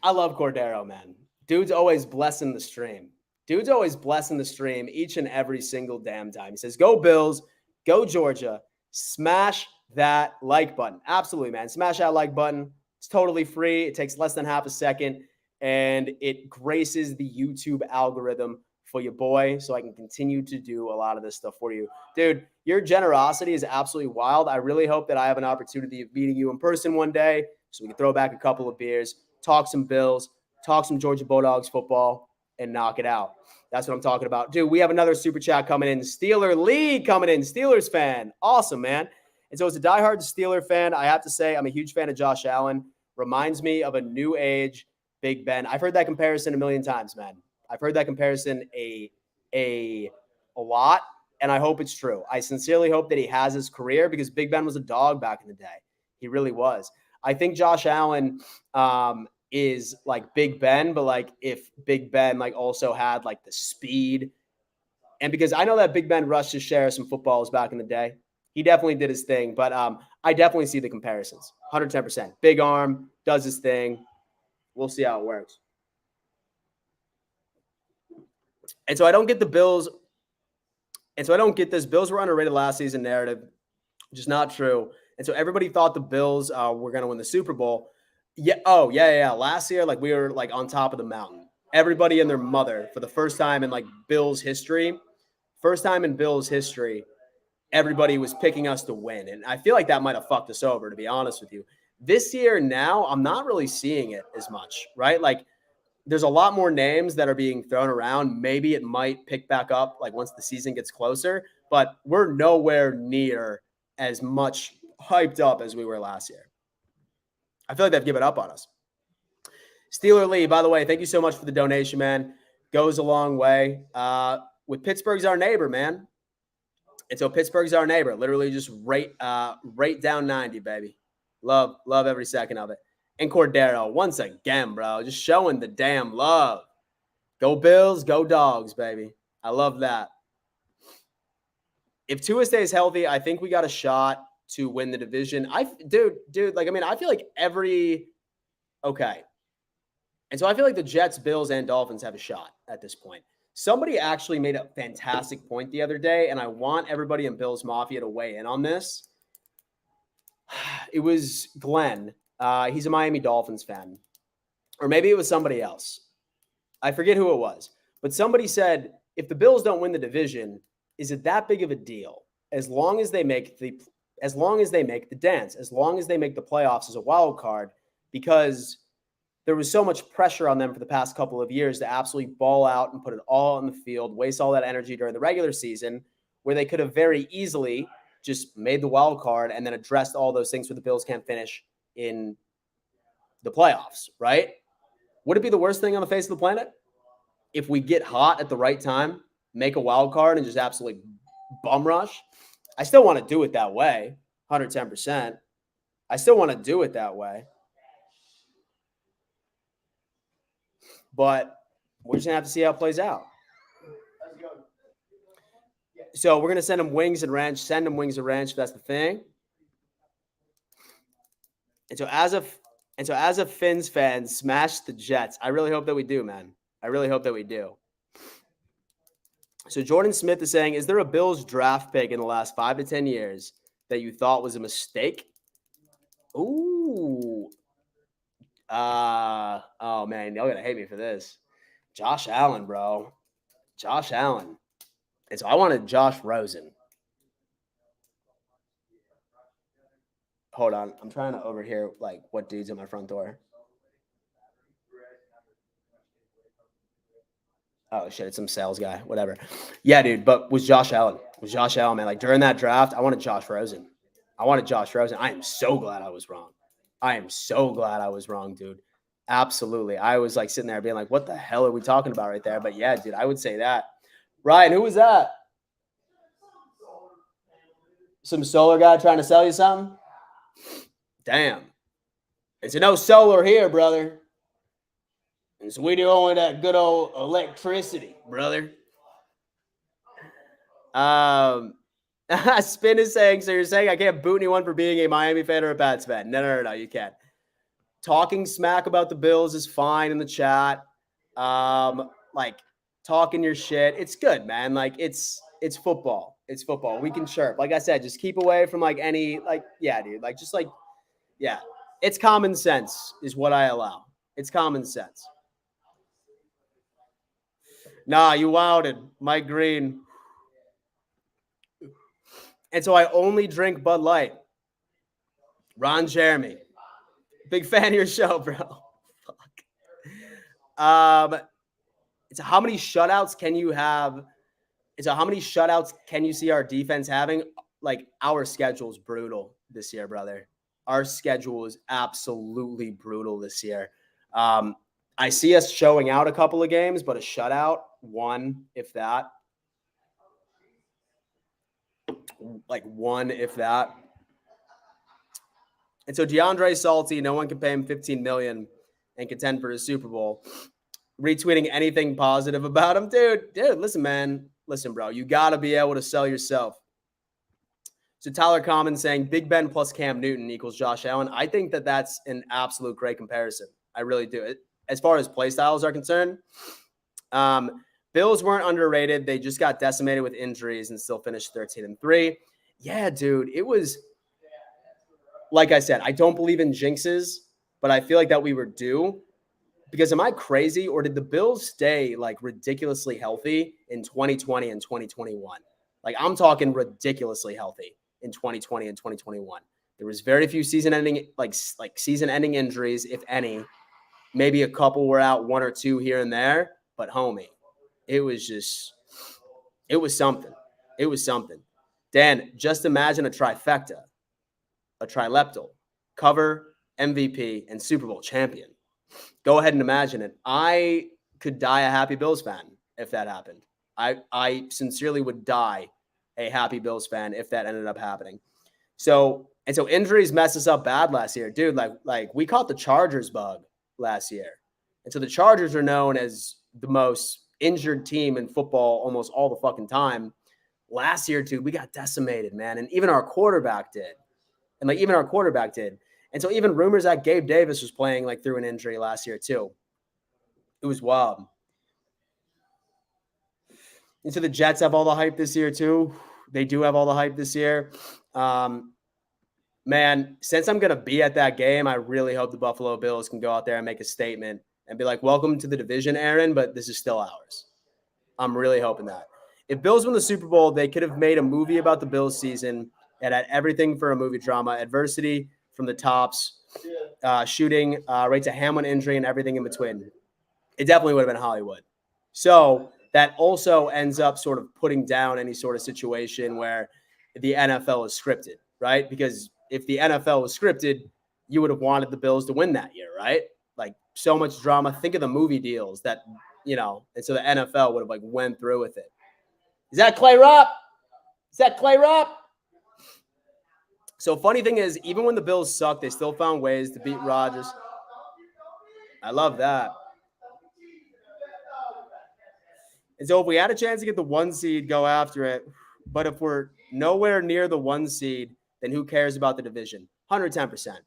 Speaker 2: I love Cordero, man. Dude's always blessing the stream. Each and every single damn time. He says, go Bills, go Georgia, smash that like button. Absolutely, man. Smash that like button. It's totally free. It takes less than half a second, and it graces the YouTube algorithm for your boy, so I can continue to do a lot of this stuff for you. Dude, your generosity is absolutely wild. I really hope that I have an opportunity of meeting you in person one day so we can throw back a couple of beers, talk some Bills, talk some Georgia Bulldogs football, and knock it out. That's what I'm talking about. Dude, we have another super chat coming in. Steeler Lee coming in. Steelers fan. Awesome, man. And so as a diehard Steeler fan, I have to say I'm a huge fan of Josh Allen. Reminds me of a new age Big Ben. I've heard that comparison a million times, man. I've heard that comparison a lot, and I hope it's true. I sincerely hope that he has his career, because Big Ben was a dog back in the day. He really was. I think Josh Allen is like Big Ben, but like if Big Ben like also had like the speed, and because I know that Big Ben rushed his share of some footballs back in the day. He definitely did his thing, but I definitely see the comparisons. 110%. Big arm, does his thing. We'll see how it works. And so I don't get the Bills. And so I don't get this. Bills were underrated last season narrative. Just not true. And so everybody thought the Bills were going to win the Super Bowl. Yeah. Oh, yeah. Last year, like, we were like on top of the mountain. Everybody and their mother, for the first time in like Bills history, everybody was picking us to win. And I feel like that might have fucked us over, to be honest with you. This year now, I'm not really seeing it as much, right? Like, there's a lot more names that are being thrown around. Maybe it might pick back up like once the season gets closer, but we're nowhere near as much hyped up as we were last year. I feel like they've given up on us. Steeler Lee, by the way, thank you so much for the donation, man. Goes a long way. With Pittsburgh's our neighbor, man. And so Pittsburgh's our neighbor. Literally just right down 90, baby. Love every second of it. And Cordero, once again, bro, just showing the damn love. Go Bills, go Dogs, baby. I love that. If Tua stays healthy, I think we got a shot to win the division. Dude, like, I mean, I feel like okay. And so I feel like the Jets, Bills, and Dolphins have a shot at this point. Somebody actually made a fantastic point the other day, and I want everybody in Bills Mafia to weigh in on this. It was Glenn. He's a Miami Dolphins fan. Or maybe it was somebody else. I forget who it was. But somebody said, if the Bills don't win the division, is it that big of a deal? As long as they make the dance, as long as they make the playoffs as a wild card, because there was so much pressure on them for the past couple of years to absolutely ball out and put it all on the field, waste all that energy during the regular season, where they could have very easily just made the wild card and then addressed all those things where the Bills can't finish in the playoffs, right? Would it be the worst thing on the face of the planet if we get hot at the right time, make a wild card, and just absolutely bum rush? I still want to do it that way, 110%. I still want to do it that way. But we're just going to have to see how it plays out. So we're going to send them wings and ranch. Send them wings and ranch if that's the thing. And so as a Finns fan, smash the Jets. I really hope that we do, man. I really hope that we do. So Jordan Smith is saying, is there a Bills draft pick in the last 5 to 10 years that you thought was a mistake? Ooh. Oh, man, y'all going to hate me for this. Josh Allen, bro. Josh Allen. And so I wanted Josh Rosen. Hold on. I'm trying to overhear, like, what dude's at my front door. Oh, shit, it's some sales guy. Whatever. Yeah, dude, but was Josh Allen, man. Like, during that draft, I wanted Josh Rosen. I am so glad I was wrong. Dude. Absolutely. I was, like, sitting there being like, what the hell are we talking about right there? But, yeah, dude, I would say that. Ryan, who was that? Some solar guy trying to sell you something? Damn. It's no solar here, brother. And so we do only that good old electricity, brother. Spin is saying, so you're saying I can't boot anyone for being a Miami fan or a Pats fan? No, you can't. Talking smack about the Bills is fine in the chat. Like, talking your shit. It's good, man. Like, it's football. It's football. We can chirp. Like I said, just keep away from, like, any, like, yeah, dude. Like, just, like, yeah. It's common sense is what I allow. It's common sense. Nah, you wilded. Mike Green. And so I only drink Bud Light. Ron Jeremy. Big fan of your show, bro. Fuck. It's how many shutouts can you have? How many shutouts can you see our defense having? Like, our schedule is brutal this year, brother. Our schedule is absolutely brutal this year. I see us showing out a couple of games, but a shutout, one, if that. Like, one, if that. And so DeAndre Salty, no one can pay him $15 million and contend for his Super Bowl. Retweeting anything positive about him. Dude, listen, man. Listen, bro. You got to be able to sell yourself. So Tyler Common saying Big Ben plus Cam Newton equals Josh Allen. I think that that's an absolute great comparison. I really do. As far as play styles are concerned, Bills weren't underrated. They just got decimated with injuries and still finished 13-3. Yeah, dude. It was, like I said, I don't believe in jinxes, but I feel like that we were due. Because am I crazy, or did the Bills stay, like, ridiculously healthy in 2020 and 2021? Like, I'm talking ridiculously healthy in 2020 and 2021. There was very few season-ending injuries, if any. Maybe a couple were out, one or two here and there. But, homie, it was something. It was something. Dan, just imagine a trifecta, a trileptal, cover, MVP, and Super Bowl champion. Go ahead and imagine it. I could die a happy Bills fan if that happened. I sincerely would die a happy Bills fan if that ended up happening. So injuries messed us up bad last year, dude. Like we caught the Chargers bug last year. And so the Chargers are known as the most injured team in football almost all the fucking time. Last year, dude, we got decimated, man. And even our quarterback did. And so even rumors that Gabe Davis was playing like through an injury last year too. It was wild. And so the Jets have all the hype this year too. They do have all the hype this year. Man, since I'm going to be at that game, I really hope the Buffalo Bills can go out there and make a statement and be like, welcome to the division, Aaron, but this is still ours. I'm really hoping that. If Bills win the Super Bowl, they could have made a movie about the Bills season. It had everything for a movie drama, adversity from the tops, shooting, right to Hamlin injury and everything in between. It definitely would have been Hollywood. So that also ends up sort of putting down any sort of situation where the NFL is scripted, right? Because if the NFL was scripted, you would have wanted the Bills to win that year, right? Like so much drama. Think of the movie deals that, and so the NFL would have like went through with it. Is that Clay Rupp? So funny thing is, even when the Bills sucked, they still found ways to beat Rodgers. I love that. And so if we had a chance to get the 1 seed, go after it. But if we're nowhere near the 1 seed, then who cares about the division? 110%.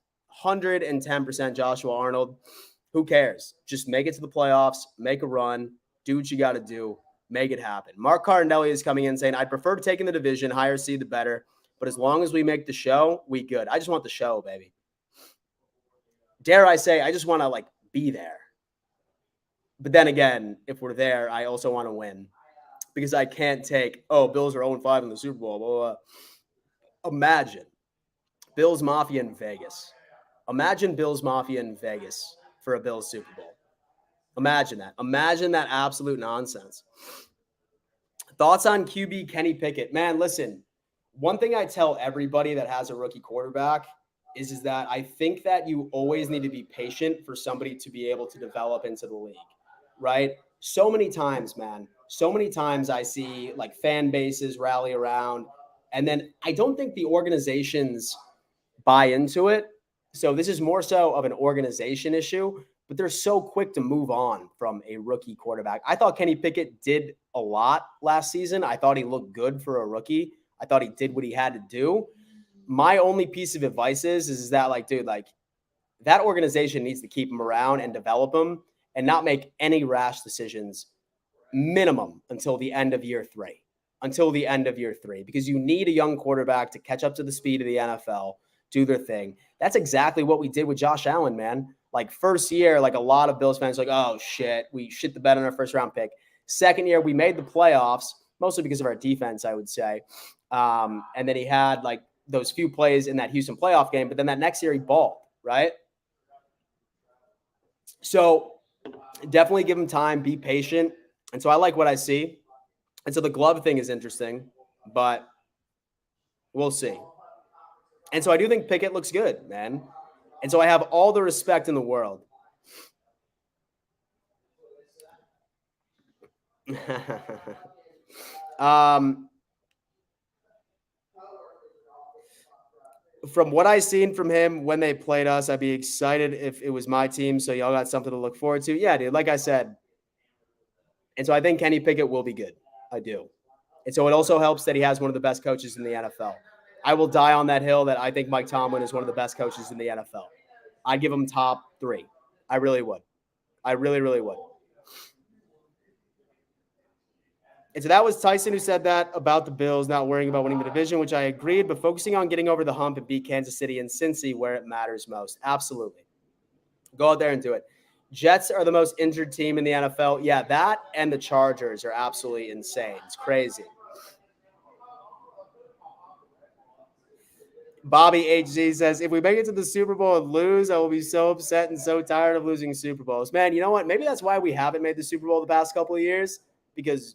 Speaker 2: 110% Joshua Arnold. Who cares? Just make it to the playoffs, make a run, do what you got to do, make it happen. Mark Cardinelli is coming in saying, I'd prefer taking the division, higher seed the better. But as long as we make the show, we good. I just want the show, baby. Dare I say, I just want to like be there. But then again, if we're there, I also want to win because I can't take, Bills are 0-5 in the Super Bowl. Blah, blah, blah. Imagine Bills Mafia in Vegas. Imagine Bills Mafia in Vegas for a Bills Super Bowl. Imagine that. Imagine that absolute nonsense. Thoughts on QB Kenny Pickett? Man, listen, one thing I tell everybody that has a rookie quarterback is that I think that you always need to be patient for somebody to be able to develop into the league, right? So many times, man, I see like fan bases rally around, and then I don't think the organizations buy into it. So this is more so of an organization issue, but they're so quick to move on from a rookie quarterback. I thought Kenny Pickett did a lot last season. I thought he looked good for a rookie. I thought he did what he had to do. My only piece of advice is that, like, dude, like that organization needs to keep him around and develop him and not make any rash decisions minimum until the end of year 3. Because you need a young quarterback to catch up to the speed of the NFL, do their thing. That's exactly what we did with Josh Allen, man. Like first year, like a lot of Bills fans like, oh shit, we shit the bed on our first round pick. Second year, we made the playoffs, mostly because of our defense, I would say. And then he had like those few plays in that Houston playoff game, but then that next year he balled, right? So definitely give him time, be patient. And so I like what I see. And so the glove thing is interesting, but we'll see. And so I do think Pickett looks good, man. And so I have all the respect in the world. From what I seen from him when they played us, I'd be excited if it was my team. So y'all got something to look forward to. Yeah, dude, like I said. And so I think Kenny Pickett will be good. I do. And so it also helps that he has one of the best coaches in the NFL. I will die on that hill that I think Mike Tomlin is one of the best coaches in the NFL. I'd give him top 3. I really would. I really, really would. And so that was Tyson who said that about the Bills not worrying about winning the division, which I agreed, but focusing on getting over the hump and beat Kansas City and Cincy where it matters most. Absolutely. Go out there and do it. Jets are the most injured team in the NFL. Yeah, that and the Chargers are absolutely insane. It's crazy. Bobby HZ says, if we make it to the Super Bowl and lose, I will be so upset and so tired of losing Super Bowls. Man, you know what? Maybe that's why we haven't made the Super Bowl the past couple of years, because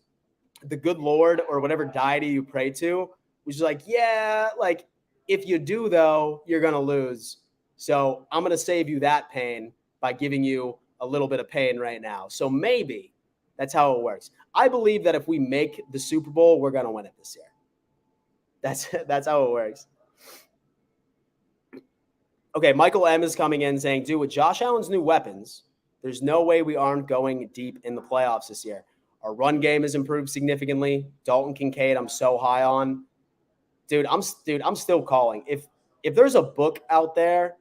Speaker 2: the good Lord or whatever deity you pray to was just like, yeah, like if you do, though, you're going to lose. So I'm going to save you that pain by giving you a little bit of pain right now. So maybe that's how it works. I believe that if we make the Super Bowl, we're going to win it this year. That's how it works. Okay, Michael M is coming in saying, dude, with Josh Allen's new weapons, there's no way we aren't going deep in the playoffs this year. Our run game has improved significantly. Dalton Kincaid, I'm so high on. Dude, I'm still calling. If there's a book out there,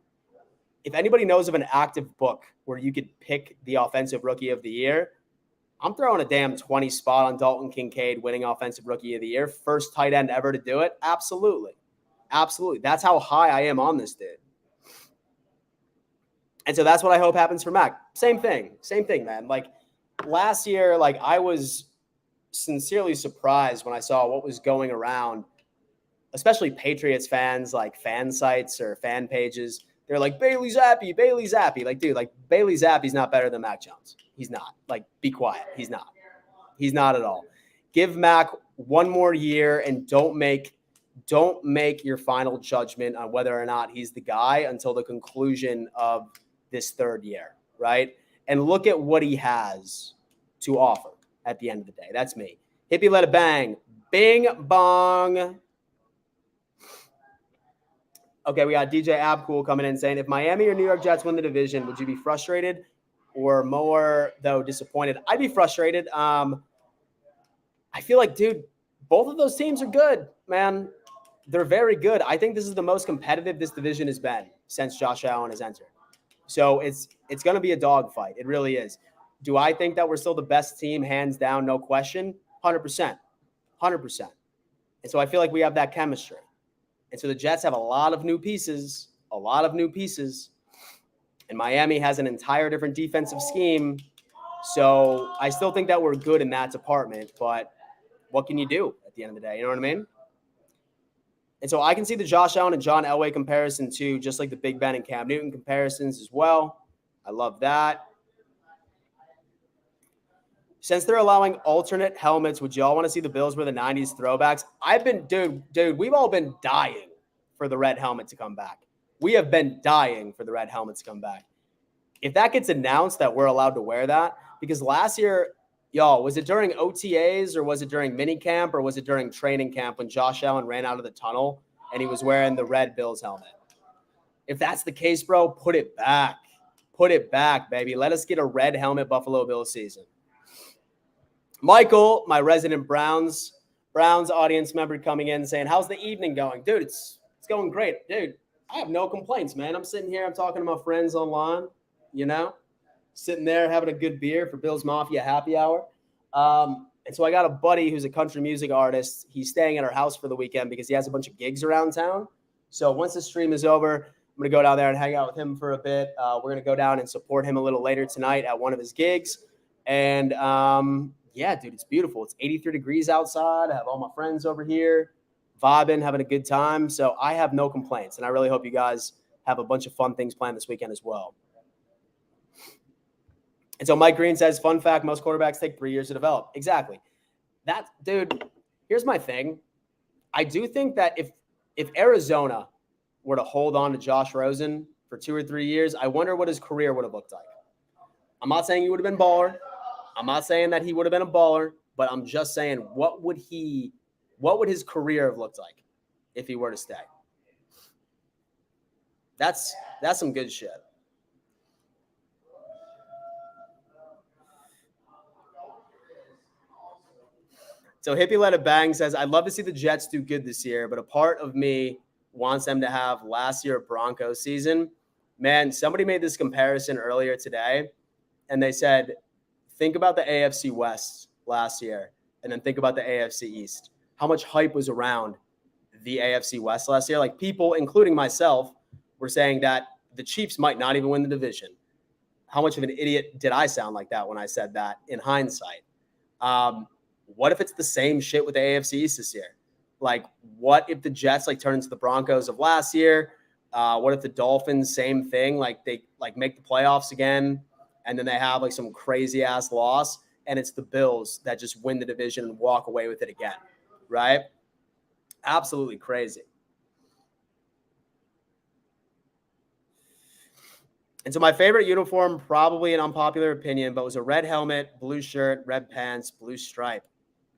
Speaker 2: if anybody knows of an active book where you could pick the offensive rookie of the year, I'm throwing a damn 20 spot on Dalton Kincaid winning offensive rookie of the year. First tight end ever to do it. Absolutely. Absolutely. That's how high I am on this dude. And so that's what I hope happens for Mac. Same thing, man. Like last year, like I was sincerely surprised when I saw what was going around, especially Patriots fans, like fan sites or fan pages. They're like, Bailey Zappi. Like, dude, like Bailey Zappi's not better than Mac Jones. He's not. Like, be quiet. He's not at all. Give Mac one more year and don't make your final judgment on whether or not he's the guy until the conclusion of this third year, right? And look at what he has to offer at the end of the day. That's me. Hippie let it bang. Bing bong. Okay, we got DJ Abcool coming in saying, if Miami or New York Jets win the division, would you be frustrated or more, though, disappointed? I'd be frustrated. I feel like, dude, both of those teams are good, man. They're very good. I think this is the most competitive this division has been since Josh Allen has entered. So it's going to be a dogfight. It really is. Do I think that we're still the best team, hands down, no question? 100%. 100%. And so I feel like we have that chemistry. And so the Jets have a lot of new pieces. And Miami has an entire different defensive scheme. So I still think that we're good in that department. But what can you do at the end of the day? You know what I mean? And so I can see the Josh Allen and John Elway comparison too, just like the Big Ben and Cam Newton comparisons as well. I love that. Since they're allowing alternate helmets, would y'all want to see the Bills wear the 90s throwbacks? Dude, we've all been dying for the red helmet to come back. We have been dying for the red helmet to come back. If that gets announced that we're allowed to wear that, because last year, y'all, was it during OTAs or was it during minicamp or was it during training camp when Josh Allen ran out of the tunnel and he was wearing the red Bills helmet? If that's the case, bro, put it back. Put it back, baby. Let us get a red helmet Buffalo Bills season. Michael, my resident Browns audience member, coming in saying, how's the evening going? Dude, it's going great. Dude, I have no complaints, man. I'm sitting here. I'm talking to my friends online, you know, sitting there having a good beer for Bills Mafia Happy Hour. And so I got a buddy who's a country music artist. He's staying at our house for the weekend because he has a bunch of gigs around town. So once the stream is over, I'm going to go down there and hang out with him for a bit. We're going to go down and support him a little later tonight at one of his gigs. And, yeah, dude, it's beautiful. It's 83 degrees outside. I have all my friends over here vibing, having a good time. So I have no complaints. And I really hope you guys have a bunch of fun things planned this weekend as well. And so Mike Green says, fun fact, most quarterbacks take 3 years to develop. Exactly. That, dude, here's my thing. I do think that if Arizona were to hold on to Josh Rosen for 2 or 3 years, I wonder what his career would have looked like. I'm not saying he would have been baller. I'm not saying that he would have been a baller, but I'm just saying what would his career have looked like if he were to stay? That's some good shit. So Hippie Let It Bang says, I'd love to see the Jets do good this year, but a part of me wants them to have last year Broncos season. Man, somebody made this comparison earlier today, and they said, think about the AFC West last year, and then think about the AFC East. How much hype was around the AFC West last year? Like, people, including myself, were saying that the Chiefs might not even win the division. How much of an idiot did I sound like that when I said that in hindsight? What if it's the same shit with the AFC East this year? Like, what if the Jets like turn into the Broncos of last year? What if the Dolphins, same thing? Like they like make the playoffs again, and then they have like some crazy ass loss, and it's the Bills that just win the division and walk away with it again, right? Absolutely crazy. And so my favorite uniform, probably an unpopular opinion, but was a red helmet, blue shirt, red pants, blue stripe.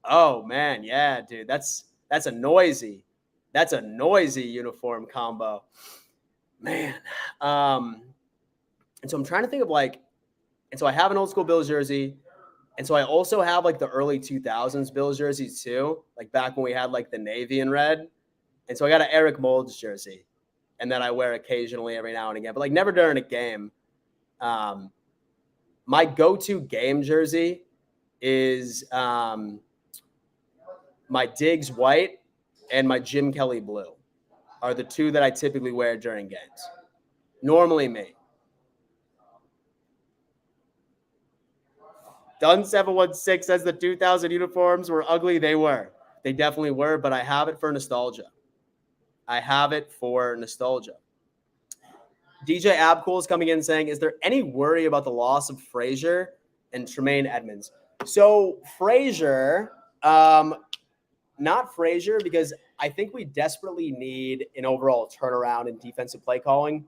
Speaker 2: Oh man, yeah, dude, that's a noisy uniform combo, man. And so I'm trying to think of like, and so I have an old school Bills jersey, and so I also have like the early 2000s Bills jerseys too, like back when we had like the navy and red. And so I got an Eric Moulds jersey, and then I wear occasionally every now and again, but like never during a game. My go-to game jersey is my Diggs white and my Jim Kelly blue are the two that I typically wear during games. Normally me. Dun716 says the 2000 uniforms were ugly. They were. They definitely were, but I have it for nostalgia. DJ Abcool is coming in saying, is there any worry about the loss of Frazier and Tremaine Edmonds? So Frazier, not Frazier, because I think we desperately need an overall turnaround in defensive play calling.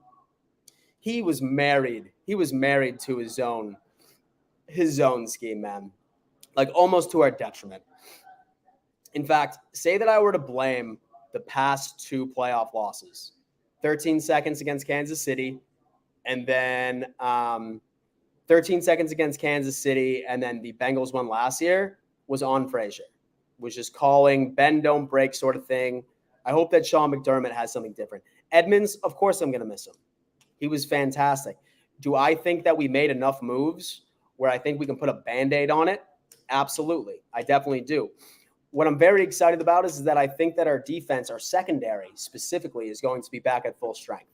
Speaker 2: He was married to his zone scheme, man. Like almost to our detriment. In fact, say that I were to blame the past two playoff losses, 13 seconds against Kansas City, and then 13 seconds against Kansas City, and then the Bengals one last year was on Frazier. Was just calling bend, don't break sort of thing. I hope that Sean McDermott has something different. Edmonds, of course I'm going to miss him. He was fantastic. Do I think that we made enough moves where I think we can put a Band-Aid on it? Absolutely. I definitely do. What I'm very excited about is that I think that our defense, our secondary specifically, is going to be back at full strength.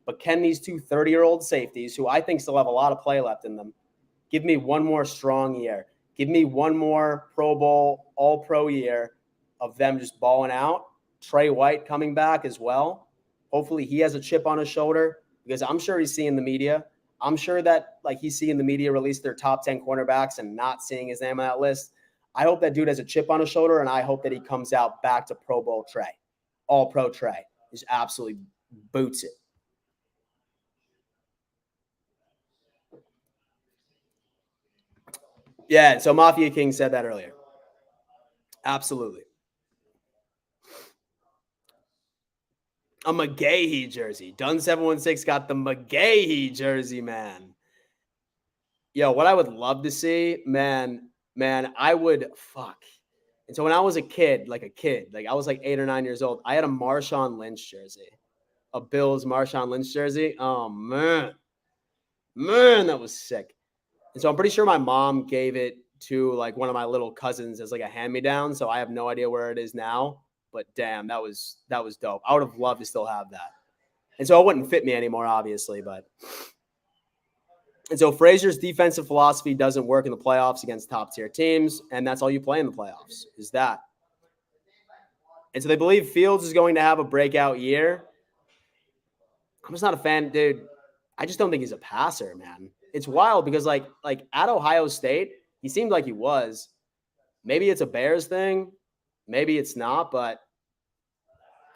Speaker 2: But can these two 30-year-old safeties, who I think still have a lot of play left in them, give me one more strong year? Give me one more Pro Bowl, All-Pro year of them just balling out. Trey White coming back as well. Hopefully he has a chip on his shoulder because I'm sure he's seeing the media. I'm sure that like he's seeing the media release their top 10 cornerbacks and not seeing his name on that list. I hope that dude has a chip on his shoulder, and I hope that he comes out back to Pro Bowl Trey. All-Pro Trey. Just absolutely boots it. Yeah, so Mafia King said that earlier. Absolutely. A McGahee jersey. Dun716 got the McGahee jersey, man. Yo, what I would love to see, man, I would fuck. And so when I was a kid, like I was like 8 or 9 years old, I had a Marshawn Lynch jersey. A Bills Marshawn Lynch jersey. Oh, man. Man, that was sick. And so I'm pretty sure my mom gave it to like one of my little cousins as like a hand-me-down. So I have no idea where it is now. But damn, that was dope. I would have loved to still have that. And so it wouldn't fit me anymore, obviously. And so Frazier's defensive philosophy doesn't work in the playoffs against top-tier teams. And that's all you play in the playoffs is that. And so they believe Fields is going to have a breakout year. I'm just not a fan, dude. I just don't think he's a passer, man. It's wild because like at Ohio State, he seemed like he was. Maybe it's a Bears thing. Maybe it's not, but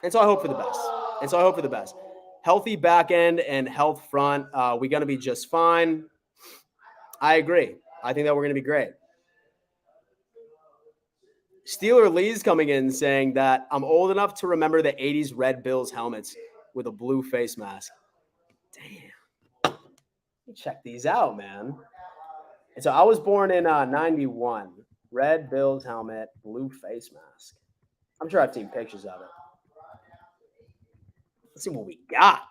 Speaker 2: and so I hope for the best. Healthy back end and health front. We're going to be just fine. I agree. I think that we're going to be great. Steeler Lee's coming in saying that I'm old enough to remember the 80s Red Bills helmets with a blue face mask. Damn. Check these out, man. And so I was born in 91. Red Bills helmet, blue face mask. I'm sure I've seen pictures of it. Let's see what we got.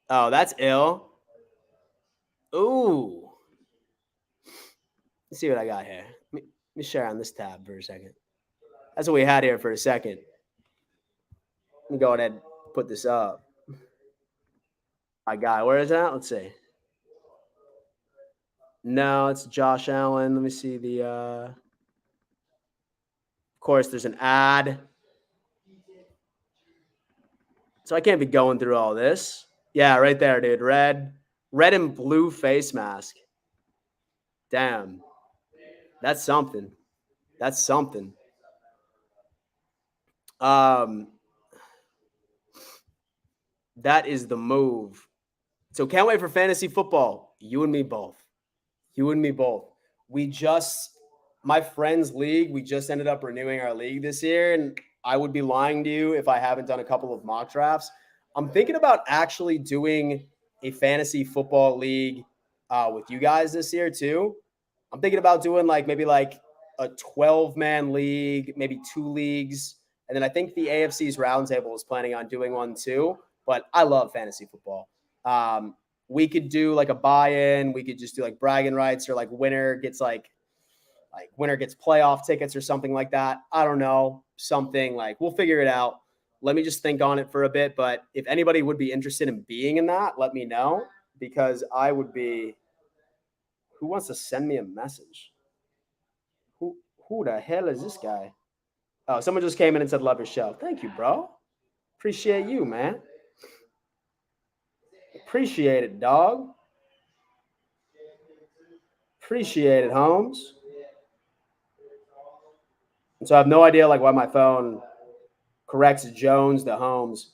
Speaker 2: Oh, that's ill. Ooh. Let's see what I got here. Let me share on this tab for a second. That's what we had here for a second. Let me go ahead and put this up. My guy, where is that? Let's see. No, it's Josh Allen. Let me see the Of course, there's an ad. So I can't be going through all this. Yeah, right there, dude. Red and blue face mask. Damn. That's something. That's something. That is the move. So can't wait for fantasy football. You and me both. You and me both. My friend's league, we just ended up renewing our league this year. And I would be lying to you if I haven't done a couple of mock drafts. I'm thinking about actually doing a fantasy football league with you guys this year too. I'm thinking about doing maybe a 12-man league, maybe 2 leagues. And then I think the AFC's roundtable is planning on doing one too. But I love fantasy football. We could do a buy-in. We could just do bragging rights, or winner gets winner gets playoff tickets or something like that. I don't know. Something we'll figure it out. Let me just think on it for a bit. But if anybody would be interested in being in that, let me know, because I would be. Who wants to send me a message? Who the hell is this guy? Oh, someone just came in and said, love your show. Thank you, bro. Appreciate you, man. Appreciate it, dog. Appreciate it, Holmes. And so I have no idea why my phone corrects Jones to Holmes.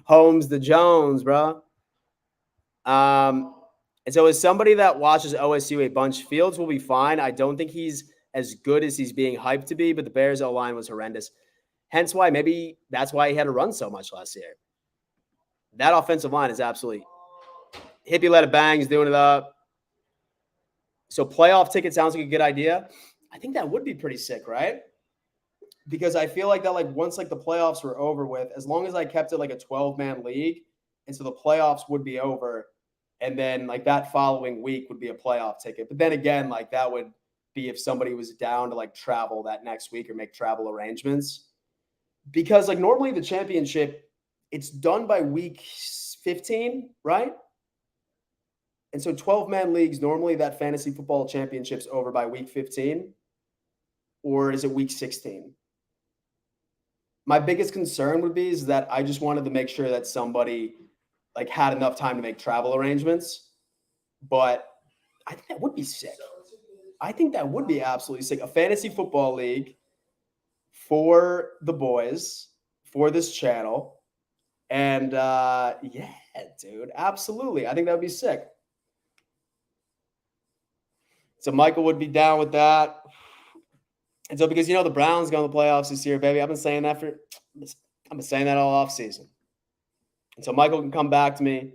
Speaker 2: Holmes to Jones, bro. And so as somebody that watches OSU a bunch, Fields will be fine. I don't think he's as good as he's being hyped to be, but the Bears O-line was horrendous. Hence why maybe that's why he had to run so much last year. That offensive line is absolutely hippie let it bangs, doing it up. So playoff ticket sounds like a good idea. I think that would be pretty sick, right? Because I feel that once the playoffs were over with, as long as I kept it a 12-man league, and so the playoffs would be over, and then that following week would be a playoff ticket. But then again, that would be if somebody was down to travel that next week or make travel arrangements. Because normally the championship, it's done by week 15, right? And so 12-man leagues, normally that fantasy football championship's over by week 15, or is it week 16? My biggest concern would be is that I just wanted to make sure that somebody had enough time to make travel arrangements. But I think that would be sick. I think that would be absolutely sick. A fantasy football league for the boys, for this channel. And yeah, dude, absolutely. I think that would be sick. So Michael would be down with that. And so because the Browns go in the playoffs this year, baby, I've been saying that all offseason. And so Michael can come back to me.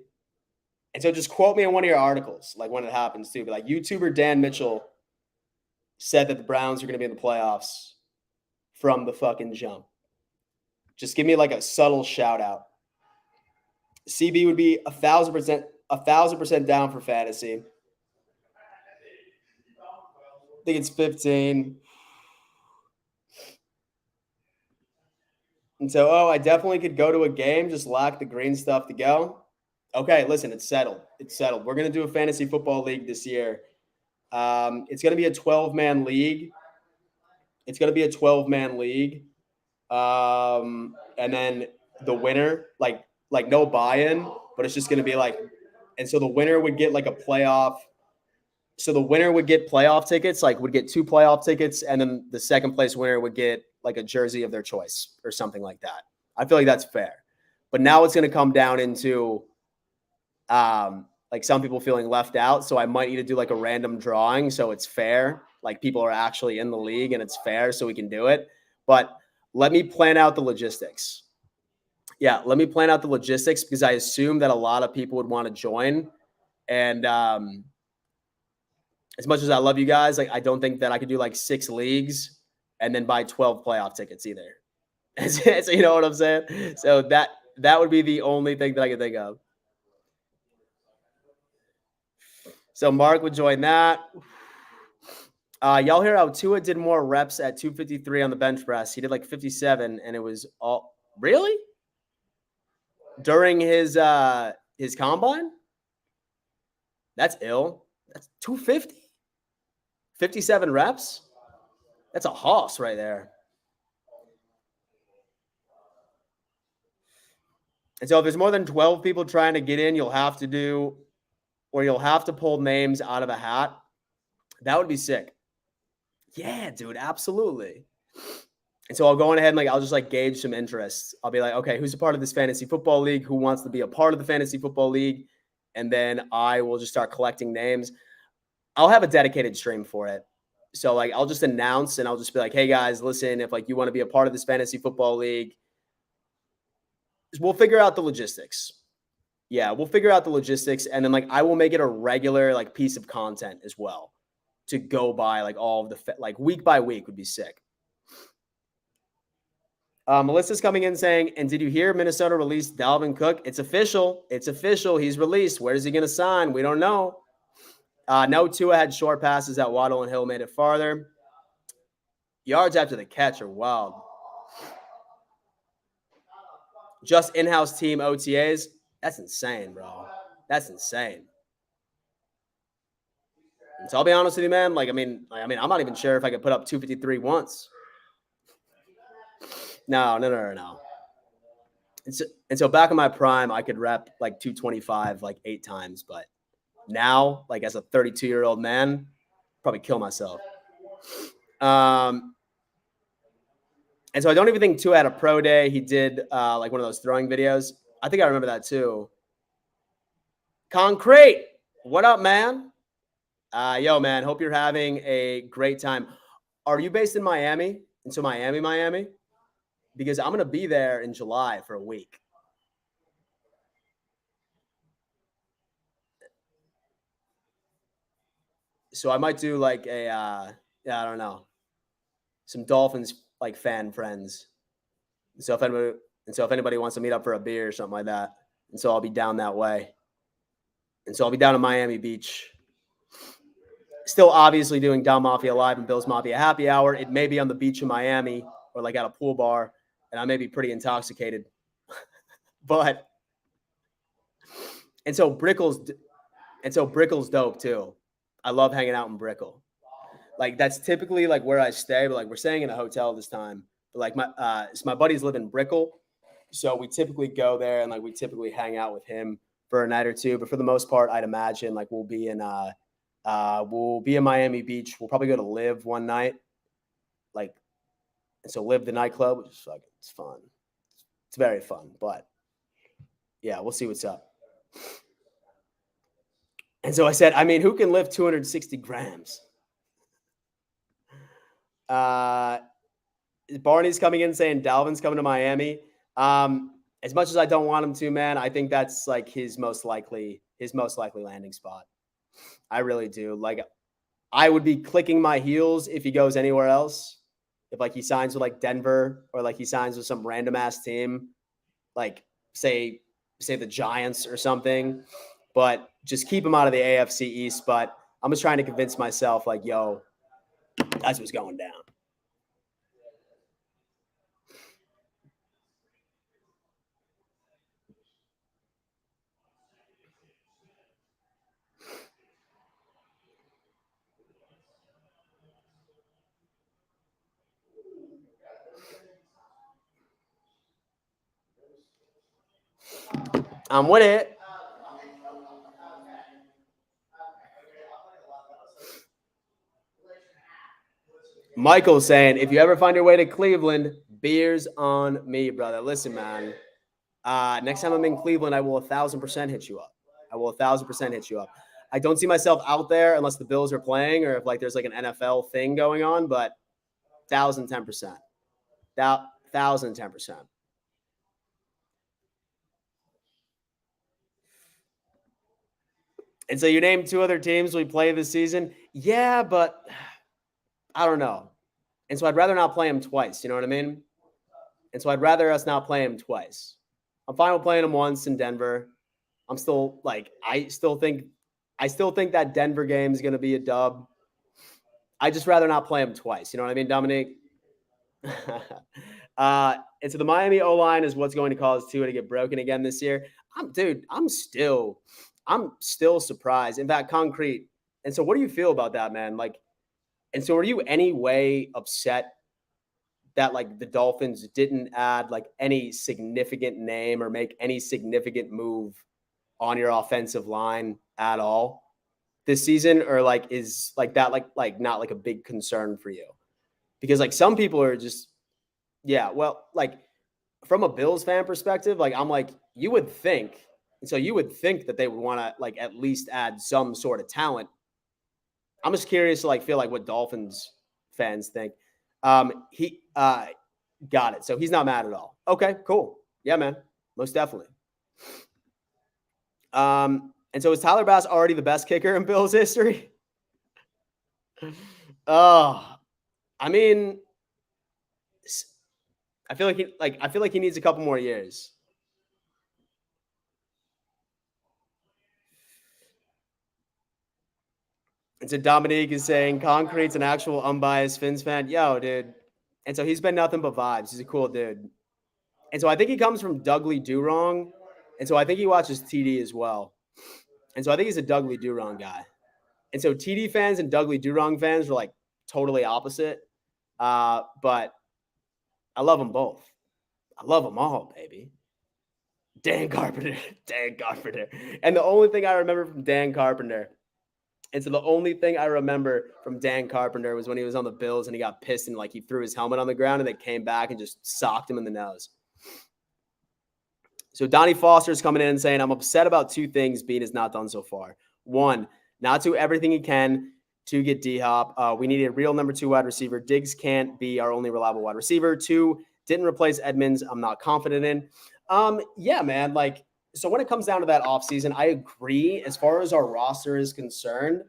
Speaker 2: And so just quote me in one of your articles, when it happens too. Be YouTuber Dan Mitchell said that the Browns are going to be in the playoffs from the fucking jump. Just give me a subtle shout out. CB would be 1,000% down for fantasy. I think it's 15. And so, I definitely could go to a game, just lack the green stuff to go. Okay, listen, it's settled. It's settled. We're going to do a fantasy football league this year. It's going to be a 12-man league. And then the winner, no buy-in, but it's just going to be and so the winner would get a playoff. So the winner would get playoff tickets, would get 2 playoff tickets, and then the second place winner would get a jersey of their choice or something like that. I feel that's fair. But now it's going to come down into some people feeling left out. So I might need to do a random drawing so it's fair. People are actually in the league and it's fair, so we can do it. But let me plan out the logistics. Yeah, let me plan out the logistics, because I assume that a lot of people would want to join. And as much as I love you guys, I don't think that I could do 6 leagues and then buy 12 playoff tickets either. So you know what I'm saying? So that would be the only thing that I could think of. So Mark would join that. Y'all hear how Tua did more reps at 253 on the bench press? He did 57, and it was all really during his combine. That's ill. That's 250. 57 reps. That's a hoss right there. And so if there's more than 12 people trying to get in, you'll have to pull names out of a hat. That would be sick. Yeah, dude, absolutely. And so I'll go on ahead and I'll just gauge some interest. I'll be like, okay, who's a part of this fantasy football league? Who wants to be a part of the fantasy football league? And then I will just start collecting names. I'll have a dedicated stream for it. So I'll just announce and I'll just be like, hey guys, listen, if you want to be a part of this fantasy football league, we'll figure out the logistics. Yeah, we'll figure out the logistics. And then I will make it a regular piece of content as well to go by all of the week by week would be sick. Melissa's coming in saying, and did you hear Minnesota released Dalvin Cook? It's official. It's official. He's released. Where is he going to sign? We don't know. No, Tua had short passes that Waddle and Hill made it farther. Yards after the catch are wild. Just in-house team OTAs. That's insane, bro. That's insane. And so I'll be honest with you, man. I'm not even sure if I could put up 253 once. No. And so back in my prime, I could rep 225 8 times, but now, as a 32-year-old man, probably kill myself. And so I don't even think Tua had a pro day. He did one of those throwing videos. I think I remember that too. Concrete, what up, man? Yo, man, hope you're having a great time. Are you based in Miami? And so Miami? Because I'm going to be there in July for a week. So I might do I don't know, some Dolphins fan friends. So if anybody wants to meet up for a beer or something like that, and so I'll be down that way. And so I'll be down in Miami Beach. Still obviously doing Bills Mafia Live and Bills Mafia Happy Hour. It may be on the beach in Miami or at a pool bar, and I may be pretty intoxicated. But and so Brickell's dope too. I love hanging out in Brickell. That's typically where I stay, but we're staying in a hotel this time. But my buddies live in Brickell, so we typically go there and we typically hang out with him for a night or two. But for the most part, I'd imagine we'll be in Miami Beach. We'll probably go to Live one night, and so Live the nightclub, which is it's fun. It's very fun, but yeah, we'll see what's up. And so I said, who can lift 260 grams? Barney's coming in saying Dalvin's coming to Miami. As much as I don't want him to, man, I think that's his most likely landing spot. I really do. I would be clicking my heels if he goes anywhere else. If he signs with Denver or he signs with some random ass team, say the Giants or something. But just keep him out of the AFC East. But I'm just trying to convince myself, yo, that's what's going down. I'm with it. Michael's saying, if you ever find your way to Cleveland, beers on me, brother. Listen, man. Next time I'm in Cleveland, I will 1,000% hit you up. I will 1,000% hit you up. I don't see myself out there unless the Bills are playing or if there's an NFL thing going on, but 1,010%. 1,010%. And so you named 2 other teams we play this season. Yeah, but I don't know. And so I'd rather not play them twice. You know what I mean? And so I'd rather us not play them twice. I'm fine with playing them once in Denver. I'm still I still think that Denver game is going to be a dub. I just rather not play them twice. You know what I mean, Dominique? And so the Miami O-line is what's going to cause Tua to get broken again this year. I'm still surprised. In fact, concrete. And so what do you feel about that, man? And so are you any way upset that like the Dolphins didn't add like any significant name or make any significant move on your offensive line at all this season? Or like is like that like not like a big concern for you? Because like some people are just, yeah, well, like from a Bills fan perspective, like I'm like, you would think, and so you would think that they would want to like at least add some sort of talent. I'm just curious to like feel like what Dolphins fans think. He got it. So he's not mad at all. Okay, cool. Yeah, man. Most definitely. And so is Tyler Bass already the best kicker in Bills history? Oh, I mean, I feel like he needs a couple more years. And so Dominique is saying Concrete's an actual unbiased Fins fan. Yo, dude. And so he's been nothing but vibes. He's a cool dude. And so I think he comes from Dougley Durong. And so I think he watches TD as well. And so I think he's a Dougley Durong guy. And so TD fans and Dougley Durong fans are like totally opposite. But I love them both. I love them all, baby. Dan Carpenter. And the only thing I remember from Dan Carpenter, and so the only thing I remember from Dan Carpenter was when he was on the Bills and he got pissed and like he threw his helmet on the ground and they came back and just socked him in the nose. So Donnie Foster's coming in and saying, I'm upset about two things Bean has not done so far. One, not do everything he can to get D-Hop. We need a real number 2 wide receiver. Diggs can't be our only reliable wide receiver. 2, didn't replace Edmonds. I'm not confident in. Yeah, man. Like, so when it comes down to that offseason, I agree. As far as our roster is concerned,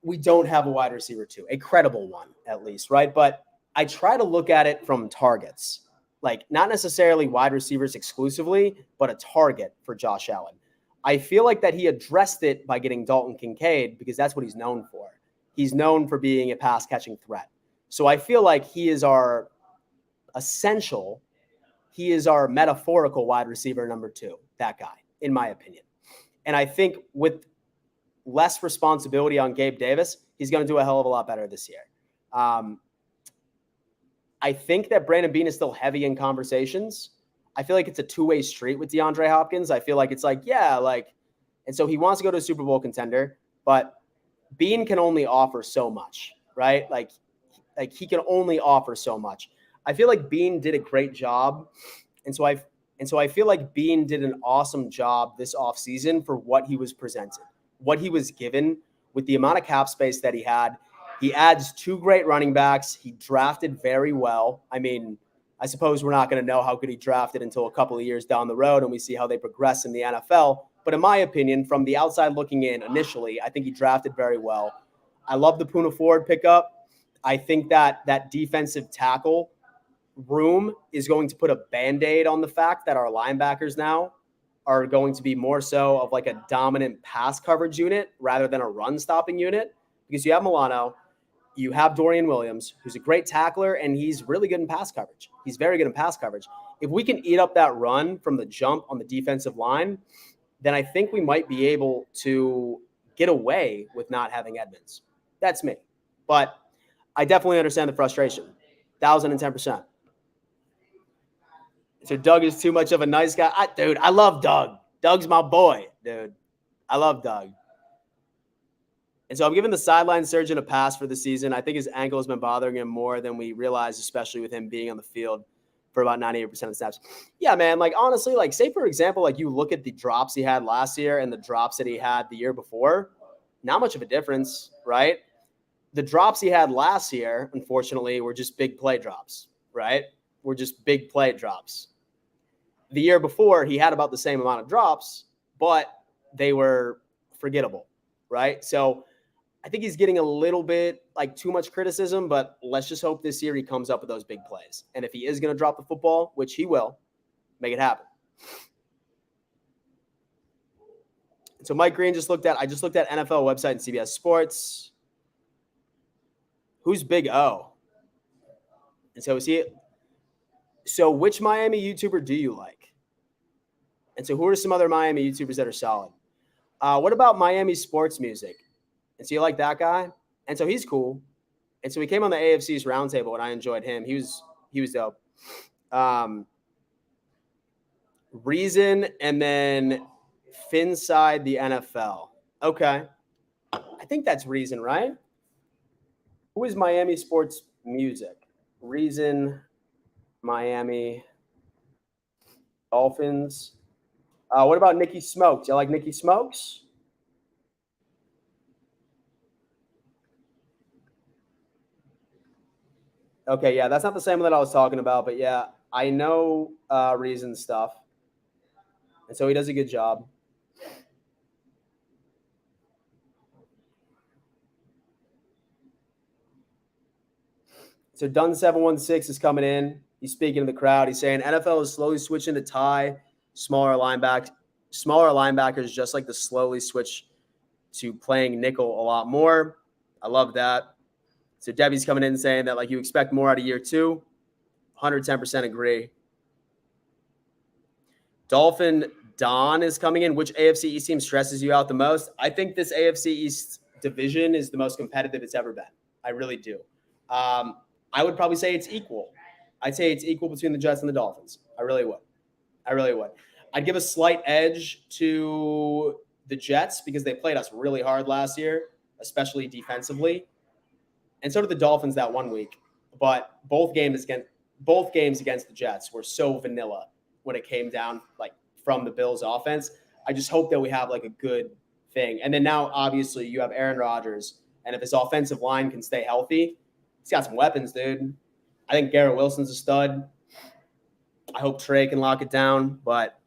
Speaker 2: we don't have a wide receiver 2, a credible one at least, right? But I try to look at it from targets. Like, not necessarily wide receivers exclusively, but a target for Josh Allen. I feel like that he addressed it by getting Dalton Kincaid because that's what he's known for. He's known for being a pass-catching threat. So I feel like he is our metaphorical wide receiver number 2, that guy, in my opinion. And I think with less responsibility on Gabe Davis, he's going to do a hell of a lot better this year. I think that Brandon Beane is still heavy in conversations. I feel like it's a two-way street with DeAndre Hopkins. I feel like it's like, yeah, like, and so he wants to go to a Super Bowl contender, but Beane can only offer so much, right? Like he can only offer so much. I feel like Beane did a great job. And so I feel like Beane did an awesome job this offseason for what he was presented, what he was given with the amount of cap space that he had. He adds 2 great running backs. He drafted very well. I mean, I suppose we're not going to know how good he drafted until a couple of years down the road and we see how they progress in the NFL. But in my opinion, from the outside looking in initially, I think he drafted very well. I love the Poona Ford pickup. I think that defensive tackle room is going to put a Band-Aid on the fact that our linebackers now are going to be more so of like a dominant pass coverage unit rather than a run stopping unit, because you have Milano, you have Dorian Williams, who's a great tackler, and he's really good in pass coverage. He's very good in pass coverage. If we can eat up that run from the jump on the defensive line, then I think we might be able to get away with not having Edmonds. That's me. But I definitely understand the frustration. 1,010%. So Doug is too much of a nice guy. Dude, I love Doug. Doug's my boy, dude. I love Doug. And so I'm giving the sideline surgeon a pass for the season. I think his ankle has been bothering him more than we realized, especially with him being on the field for about 98% of the snaps. Yeah, man. Like, honestly, like, say, for example, like you look at the drops he had last year and the drops that he had the year before, not much of a difference, right? The drops he had last year, unfortunately, were just big play drops, right? Were just big play drops. The year before, he had about the same amount of drops, but they were forgettable, right? So I think he's getting a little bit like too much criticism, but let's just hope this year he comes up with those big plays. And if he is going to drop the football, which he will, make it happen. So Mike Green I just looked at NFL website and CBS Sports. Who's Big O? And so so which Miami YouTuber do you like? And so who are some other Miami YouTubers that are solid? What about Miami sports music? And so you like that guy? And so he's cool. And so he came on the AFC's roundtable, and I enjoyed him. He was dope. Reason, and then Finside the NFL. Okay. I think that's Reason, right? Who is Miami Sports Music? Reason, Miami Dolphins. What about Nikki Smokes? You like Nikki Smokes? Okay, yeah, that's not the same one that I was talking about, but yeah, I know Reason stuff. And so he does a good job. So Dunn716 is coming in. He's speaking to the crowd. He's saying NFL is slowly switching to tie smaller linebackers, just like the slowly switch to playing nickel a lot more. I love that. So Debbie's coming in saying that like you expect more out of year 2. 110% agree. Dolphin Don is coming in. Which AFC East team stresses you out the most? I think this AFC East division is the most competitive it's ever been. I really do. I would probably say it's equal. I'd say it's equal between the Jets and the Dolphins. I really would. I'd give a slight edge to the Jets because they played us really hard last year, especially defensively. And so did the Dolphins that one week. But both games against the Jets were so vanilla when it came down like from the Bills offense. I just hope that we have like a good thing. And then now obviously you have Aaron Rodgers, and if his offensive line can stay healthy, he's got some weapons, dude. I think Garrett Wilson's a stud. I hope Trey can lock it down. But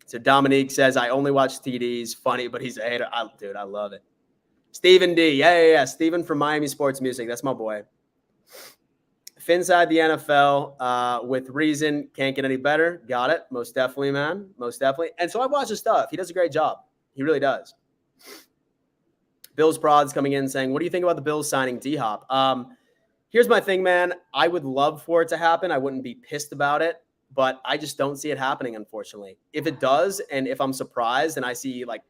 Speaker 2: so Dominique says, I only watch TDs. Funny, but he's a hater. Dude, I love it. Stephen D. Yeah. Stephen from Miami Sports Music. That's my boy. Finside the NFL with Reason. Can't get any better. Got it. Most definitely, man. Most definitely. And so I watch his stuff. He does a great job. He really does. Bills Prod's coming in saying, what do you think about the Bills signing D-Hop? Here's my thing, man. I would love for it to happen. I wouldn't be pissed about it, but I just don't see it happening, unfortunately. If it does, and if I'm surprised and I see like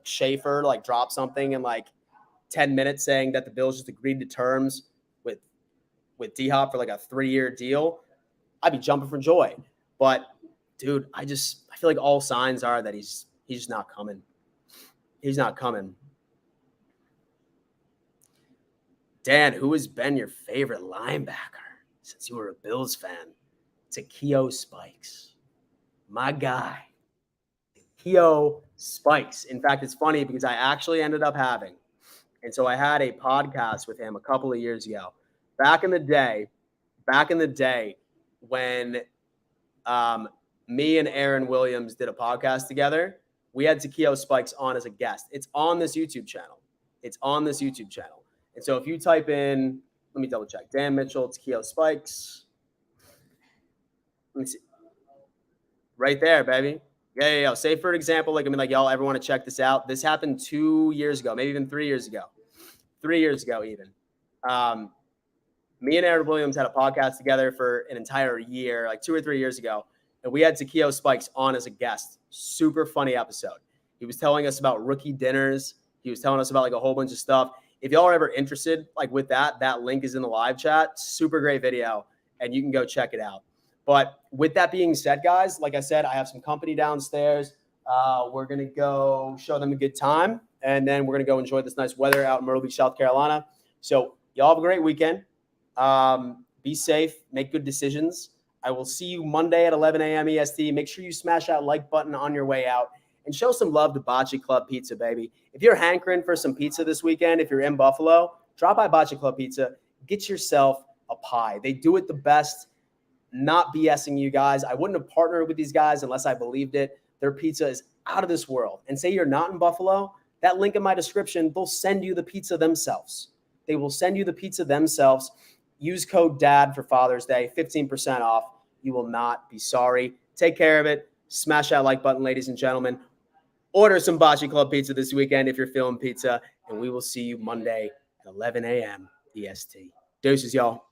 Speaker 2: Schaefer like drop something in like 10 minutes saying that the Bills just agreed to terms with D-Hop for like a 3-year deal, I'd be jumping for joy. But dude, I feel like all signs are that he's just not coming. He's not coming. Dan, who has been your favorite linebacker since you were a Bills fan? Takeo Spikes. My guy. Takeo Spikes. In fact, it's funny because I actually ended up having, and so I had a podcast with him a couple of years ago. Back in the day when me and Aaron Williams did a podcast together, we had Takeo Spikes on as a guest. It's on this YouTube channel. And so if you type in, let me double check, Dan Mitchell, Takeo Spikes. Let me see. Right there, baby. Yeah. Say, for example, y'all ever want to check this out? This happened 2 years ago, maybe even 3 years ago. 3 years ago, even. Me and Aaron Williams had a podcast together for an entire year, like 2 or 3 years ago. And we had Takeo Spikes on as a guest. Super funny episode. He was telling us about rookie dinners. He was telling us about like a whole bunch of stuff. If y'all are ever interested, like with that link is in the live chat. Super great video, and you can go check it out. But with that being said, guys, like I said, I have some company downstairs. We're going to go show them a good time, and then we're going to go enjoy this nice weather out in Myrtle Beach, South Carolina. So y'all have a great weekend. Be safe. Make good decisions. I will see you Monday at 11 a.m. EST. Make sure you smash that like button on your way out and show some love to Bocce Club Pizza, baby. If you're hankering for some pizza this weekend, if you're in Buffalo, drop by Bocce Club Pizza. Get yourself a pie. They do it the best. Not BSing you guys. I wouldn't have partnered with these guys unless I believed it. Their pizza is out of this world. And say you're not in Buffalo, that link in my description, they'll send you the pizza themselves. They will send you the pizza themselves. Use code DAD for Father's Day, 15% off. You will not be sorry. Take care of it. Smash that like button, ladies and gentlemen. Order some Bocce Club Pizza this weekend if you're feeling pizza, and we will see you Monday at 11 a.m. EST. Deuces, y'all.